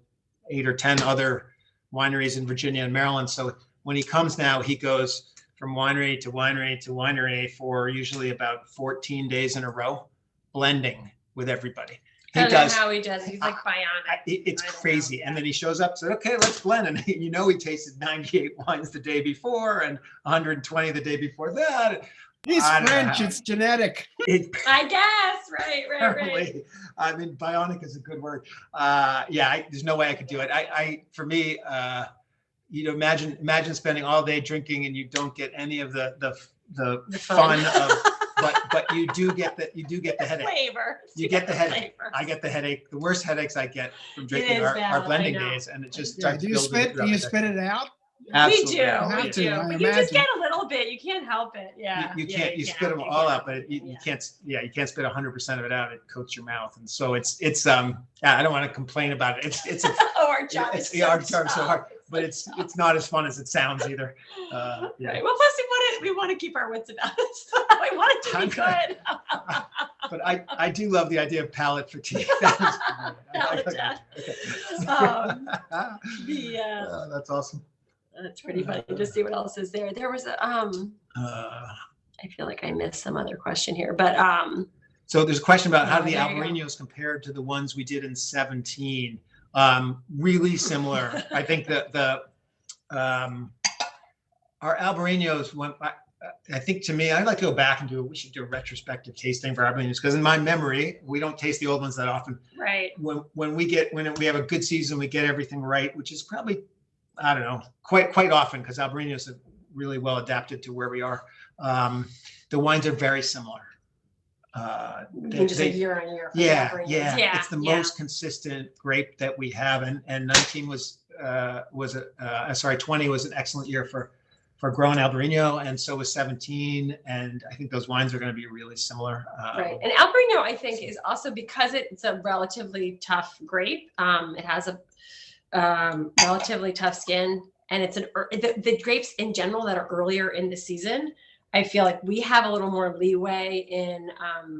8 or 10 other wineries in Virginia and Maryland. So when he comes now, he goes from winery to winery to winery for usually about 14 days in a row, blending with everybody. I don't know how he does it. He's like bionic. It's I don't crazy. know. And then he shows up and said, okay, let's blend. And he tasted 98 wines the day before and 120 the day before that. he's I don't know French. how. It's genetic. I guess. Right. Apparently. I mean, bionic is a good word. There's no way I could do it. For me, imagine spending all day drinking and you don't get any of the fun of, but you do get the headache. Flavor. You get the headache. Flavor. I get the headache. The worst headaches I get from drinking is are valid, blending I know. days, and it just Yeah, starts do you building spit? throughout Do you the day. spit it out? Absolutely. We do. Have We to, do. I But you just imagine. get a little bit. You can't help it. Yeah. You Yeah, can't. You spit them You all can't. out, but you Yeah. can't. Yeah, you can't spit 100% of it out. It coats your mouth, and so it's. I don't want to complain about it. It's Oh, our job is our job is so hard, but it's not as fun as it sounds either. Right. Yeah. Well, plus we want to keep our wits about us. We want it to be good. But I do love the idea of palate fatigue. That is Palate great. death. Okay. That's awesome. That's pretty funny to see what else is there. There was a Uh, I feel like I missed some other question here, but So there's a question about how do the there you go. Albariños compare to the ones we did in 17. Really similar. I think that our Albariños went. I think to me, I'd like to go back and we should do a retrospective tasting for Albariños, because in my memory, we don't taste the old ones that often. right. When we have a good season, we get everything right, which is probably, I don't know, quite often, because Albariños are really well adapted to where we are. The wines are very similar. Just a year on year. Yeah. Yeah. It's the most consistent grape that we have, and 19 20 was an excellent year for growing Albariño, and so was 17, and I think those wines are going to be really similar. Right. And Albariño, I think, is also because it's a relatively tough grape. It has a relatively tough skin, and it's the grapes in general that are earlier in the season. I feel like we have a little more leeway in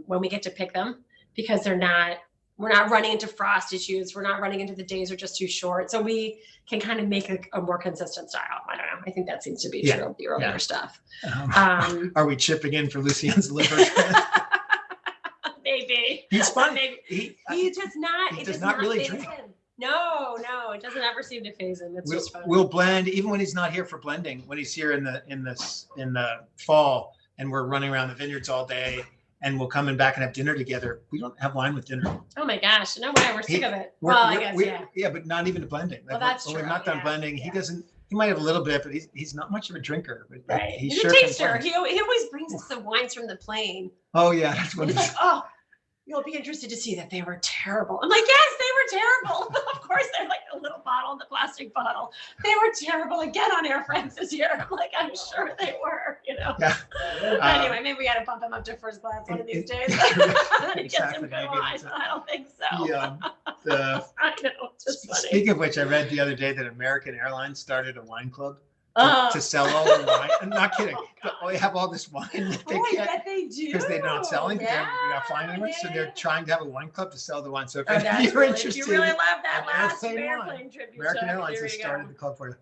when we get to pick them, because we're not running into frost issues. We're not running into the days are just too short. So we can kind of make a more consistent style. I don't know. I think that seems to be true of the earlier stuff. Are we chipping in for Lucien's liver? Maybe. He's funny. He does not. he It does does not not really faze drink. him. No, it doesn't ever seem to phase him. It's just fun. We'll blend even when he's not here for blending. When he's here in the fall, and we're running around the vineyards all day, and we'll come in back and have dinner together. We don't have wine with dinner. Oh my gosh! No way. We're sick of it. We're- Well, I we're- guess we're- yeah. Yeah, but not even to blending. Well, Like, that's when we're true, not done yeah, blending. yeah. He doesn't. He might have a little bit, but he's not much of a drinker. But Right. He He's sure a can taster. blend. He always brings us the wines from the plane. Oh yeah, that's what He's it like, is. oh, you'll be interested to see that they were terrible. I'm like, yes, they were terrible. Of course, they're like a little bottle, the plastic bottle. They were terrible again on Air France this year. I'm like, I'm sure they were, Yeah. Anyway, maybe we got to bump him up to first class one of these days. Then he gets some Exactly, good maybe wine. that's it. I don't think so. The I know, it's just funny. speaking of which, I read the other day that American Airlines started a wine club Oh. to sell all the wine. I'm not kidding. They have all this wine that they Oh, I can't bet they do. because they're not selling. They're not flying anywhere, so they're trying to have a wine club to sell the wine. So if you're interested, if you really love that an last airplane airplane trip you American took, Airlines there has you started go. the club for you.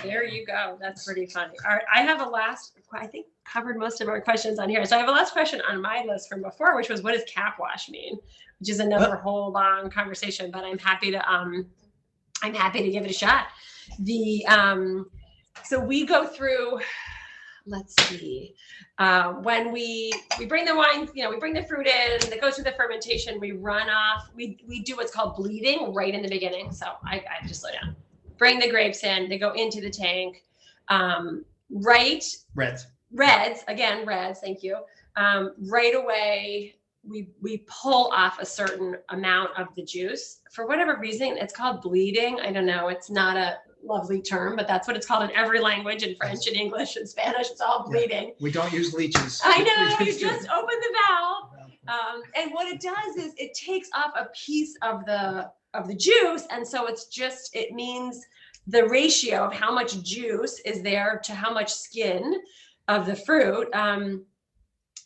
There you go. That's pretty funny. All right, I have a last. I think covered most of our questions on here. So I have a last question on my list from before, which was, what does cap wash mean? Which is another whole long conversation, but I'm happy to give it a shot. So we go through. Let's see. When we bring the wine, we bring the fruit in, it goes through the fermentation, we run off, we do what's called bleeding right in the beginning. So I have to slow down. Bring the grapes in, they go into the tank. Reds, thank you. Right away, we pull off a certain amount of the juice. For whatever reason, it's called bleeding. I don't know. It's not a lovely term, but that's what it's called in every language, in French and English and Spanish. It's all bleeding. We don't use leeches. I know. You just open the valve. And what it does is it takes off a piece of the juice. And so it means the ratio of how much juice is there to how much skin of the fruit.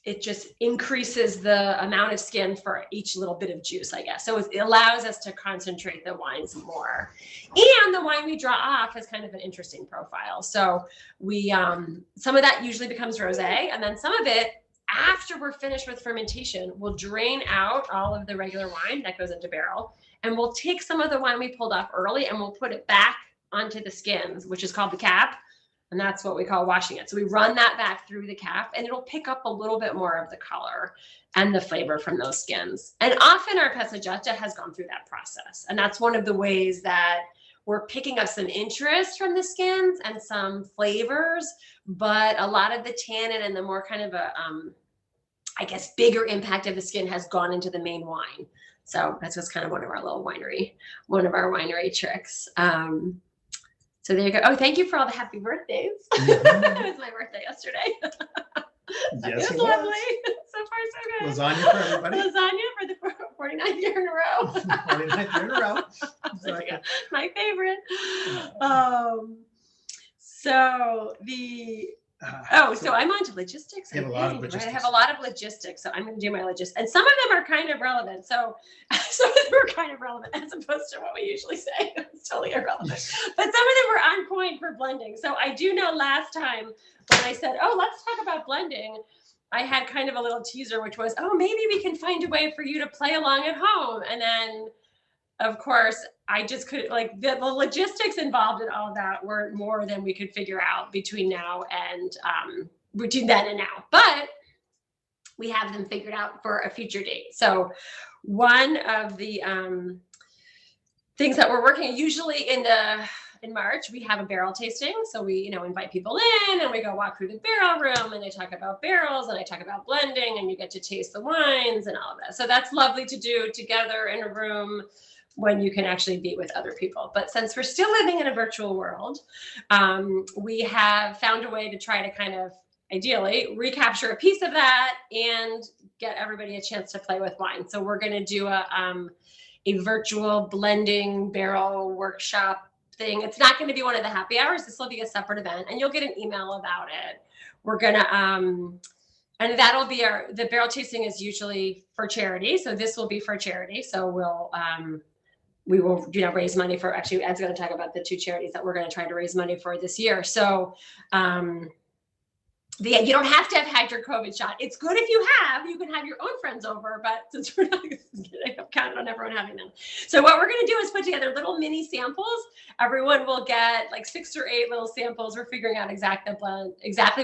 It just increases the amount of skin for each little bit of juice, I guess. So it allows us to concentrate the wines more. And the wine we draw off has kind of an interesting profile. So we, some of that usually becomes rosé, and then some of it, after we're finished with fermentation, we'll drain out all of the regular wine that goes into barrel, and we'll take some of the wine we pulled off early and we'll put it back onto the skins, which is called the cap. And that's what we call washing it. So we run that back through the cap, and it'll pick up a little bit more of the color and the flavor from those skins. And often our Passeggiata has gone through that process. And that's one of the ways that we're picking up some interest from the skins and some flavors, but a lot of the tannin and the more kind of bigger impact of the skin has gone into the main wine. So that's what's kind of one of our winery tricks. So there you go. Oh, thank you for all the happy birthdays. Mm-hmm. It was my birthday yesterday. Yes, It was lovely. So far, so good. Lasagna for everybody. Lasagna for the 49th year in a row. 49th year in a row. There you go. My favorite. So I'm on to logistics. You have a I lot of think, right? logistics. I have a lot of logistics. So I'm going to do my logistics. And some of them are kind of relevant. So some of them are kind of relevant as opposed to what we usually say. It's totally irrelevant. Yes. But some of them were on point for blending. So I do know last time when I said, oh, let's talk about blending, I had kind of a little teaser, which was, oh, maybe we can find a way for you to play along at home. And then, of course, I just couldn't, like, the logistics involved in all of that were more than we could figure out between now and between then and now. But we have them figured out for a future date. So one of the things that we're working, usually in March, we have a barrel tasting. So we, invite people in and we go walk through the barrel room and I talk about barrels and I talk about blending and you get to taste the wines and all of that. So that's lovely to do together in a room when you can actually be with other people. But since we're still living in a virtual world, we have found a way to try to kind of ideally recapture a piece of that and get everybody a chance to play with wine. So we're going to do a virtual blending barrel workshop thing. It's not going to be one of the happy hours. This will be a separate event and you'll get an email about it. We're going to, and that'll be the barrel tasting is usually for charity. So this will be for charity. So we will, raise money for, actually, Ed's going to talk about the two charities that we're going to try to raise money for this year. So you don't have to have had your COVID shot. It's good if you can have your own friends over, but since we're not counting on everyone having them. So what we're going to do is put together little mini samples. Everyone will get like 6 or 8 little samples. We're figuring out exactly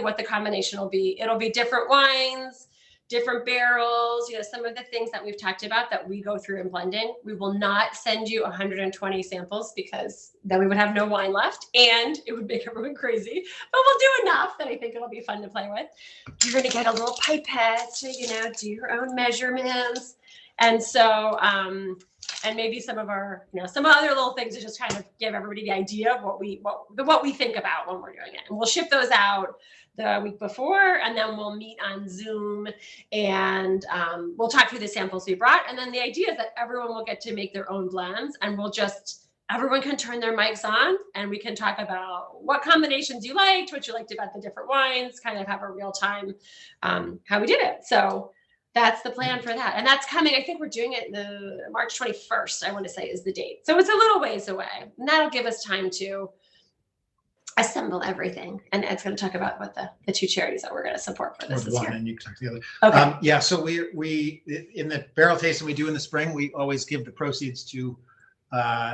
what the combination will be. It'll be different wines, different barrels, some of the things that we've talked about that we go through in blending. We will not send you 120 samples because then we would have no wine left and it would make everyone crazy, but we'll do enough that I think it'll be fun to play with. You're going to get a little pipette to, do your own measurements. And so, and maybe some of our, some other little things to just kind of give everybody the idea of what we think about when we're doing it. And we'll ship those out the week before, and then we'll meet on Zoom and we'll talk through the samples we brought. And then the idea is that everyone will get to make their own blends, and everyone can turn their mics on and we can talk about what combinations you liked, what you liked about the different wines, kind of have a real time how we did it. So that's the plan for that. And that's coming, I think we're doing it the March 21st, I want to say is the date. So it's a little ways away. And that'll give us time to assemble everything. And Ed's going to talk about what the 2 charities that we're going to support for this One year. and you can talk to the other. Okay. Yeah, so we in the barrel tasting we do in the spring, we always give the proceeds to,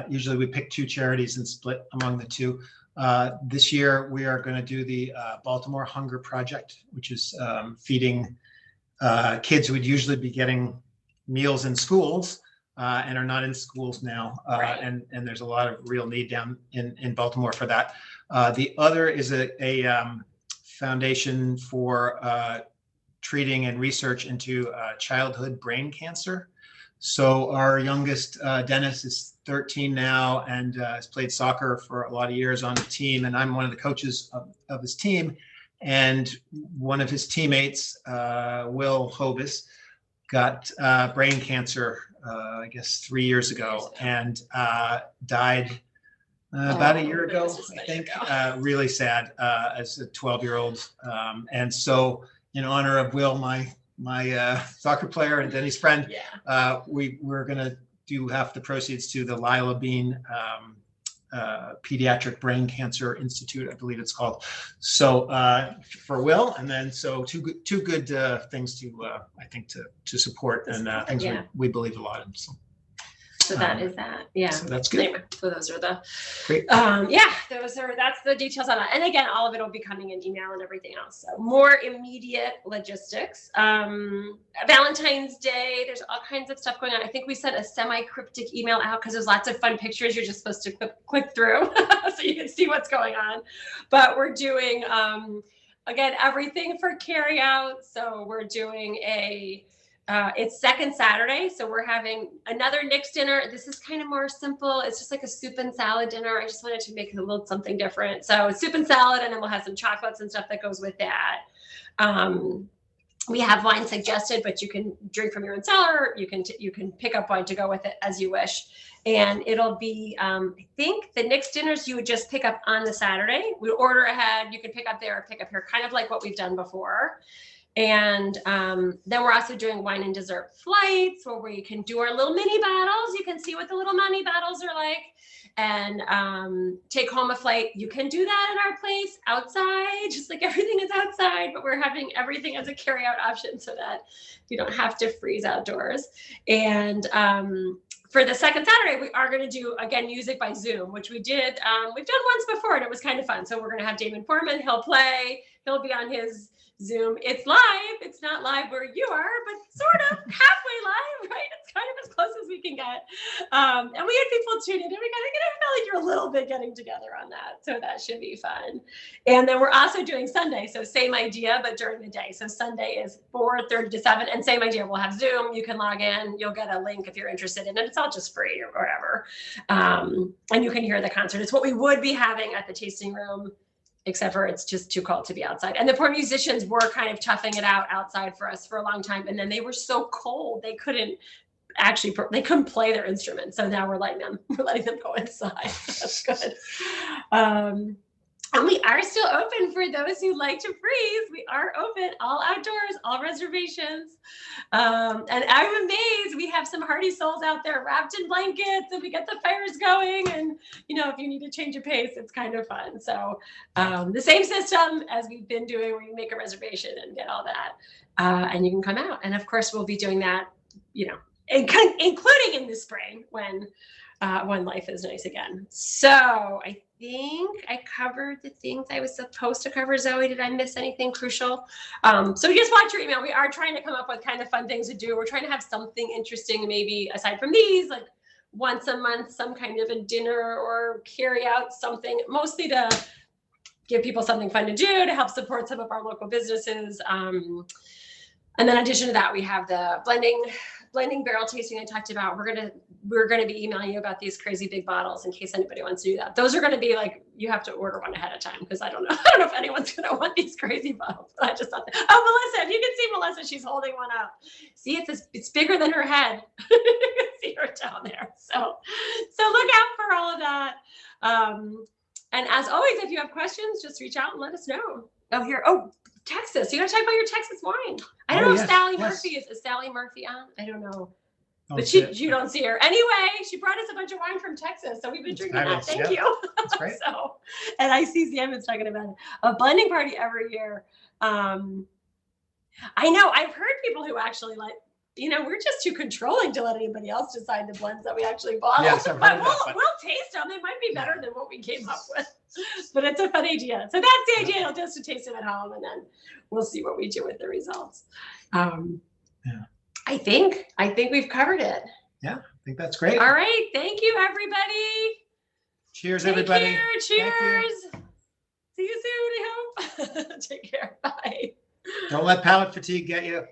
usually we pick 2 charities and split among the 2. This year we are going to do the Baltimore Hunger Project, which is feeding kids who would usually be getting meals in schools and are not in schools now. Right. And there's a lot of real need down in Baltimore for that. The other is a foundation for treating and research into childhood brain cancer. So our youngest, Dennis, is 13 now and has played soccer for a lot of years on the team. And I'm one of the coaches of his team. And one of his teammates, Will Hobus, got brain cancer, I guess 3 years ago, and died about a year ago, I think. Really sad as a 12-year-old. And so in honor of Will, my soccer player and Denny's friend, we're going to do half the proceeds to the Lila Bean Pediatric Brain Cancer Institute, I believe it's called. So for Will, and then so two good things to I think to support, and things we believe a lot in. So that is that. Yeah. So that's good. Anyway, so those are the Great. That's the details on that. And again, all of it will be coming in email and everything else. So more immediate logistics. Valentine's Day, there's all kinds of stuff going on. I think we sent a semi-cryptic email out because there's lots of fun pictures you're just supposed to click through so you can see what's going on. But we're doing again everything for carry out. So we're doing it's second Saturday, so we're having another Nick's dinner. This is kind of more simple. It's just like a soup and salad dinner. I just wanted to make it a little something different. So soup and salad, and then we'll have some chocolates and stuff that goes with that. We have wine suggested, but you can drink from your own cellar. You can pick up wine to go with it as you wish. And it'll be, I think the Nick's dinners you would just pick up on the Saturday. We order ahead. You can pick up there or pick up here, kind of like what we've done before. And then we're also doing wine and dessert flights where we can do our little mini bottles. You can see what the little mini bottles are like, and take home a flight. You can do that in our place outside, just like everything is outside, but we're having everything as a carry-out option so that you don't have to freeze outdoors. And for the second Saturday, we are going to do, again, music by Zoom, which we did. We've done once before, and it was kind of fun. So we're going to have Damon Foreman. He'll play. He'll be on his Zoom. It's live. It's not live where you are, but sort of halfway live, right? It's kind of as close as we can get. And we had people tune in, and we kind of felt like you're a little bit getting together on that. So that should be fun. And then we're also doing Sunday. So same idea, but during the day. So Sunday is 4:30 to 7, and same idea. We'll have Zoom. You can log in. You'll get a link if you're interested in it. It's all just free or whatever. And you can hear the concert. It's what we would be having at the tasting room, except for it's just too cold to be outside. And the poor musicians were kind of toughing it out outside for us for a long time. And then they were so cold, they couldn't play their instruments. So now we're letting them go inside. That's good. And we are still open for those who like to freeze. We are open, all outdoors, all reservations. And I'm amazed. We have some hardy souls out there wrapped in blankets, and we get the fires going. And, you know, if you need to change a pace, it's kind of fun. So the same system as we've been doing, where you make a reservation and get all that. And you can come out. And of course, we'll be doing that, you know, including in the spring when life is nice again. So I think I covered the things I was supposed to cover. Zoe, did I miss anything crucial? So just watch your email. We are trying to come up with kind of fun things to do. We're trying to have something interesting, maybe aside from these, like once a month, some kind of a dinner or carry out something, mostly to give people something fun to do, to help support some of our local businesses. And then in addition to that, we have the blending barrel tasting I talked about. We're gonna be emailing you about these crazy big bottles in case anybody wants to do that. Those are gonna be like, you have to order one ahead of time, because I don't know if anyone's gonna want these crazy bottles. But I just thought that. Oh, Melissa, if you can see Melissa, she's holding one up. See, it's bigger than her head. You can see her down there. So look out for all of that. And as always, if you have questions, just reach out and let us know. Texas. You gotta talk about your Texas wine. I don't know if Sally Murphy is Sally Murphy on? I don't know. But you don't see her. Anyway, she brought us a bunch of wine from Texas. So we've been drinking that. Thank you. That's great. And I see Siemens talking about a blending party every year. I know I've heard people who actually like, you know, we're just too controlling to let anybody else decide the blends that we actually bottle. Yes, I've heard but that, we'll taste them. They might be better than what we came up with. But it's a fun idea. So that's the idea. Just to taste them at home, and then we'll see what we do with the results. I think we've covered it. Yeah, I think that's great. All right. Thank you, everybody. Cheers, everybody. Cheers. See you soon, I hope. Take care. Bye. Don't let palate fatigue get you.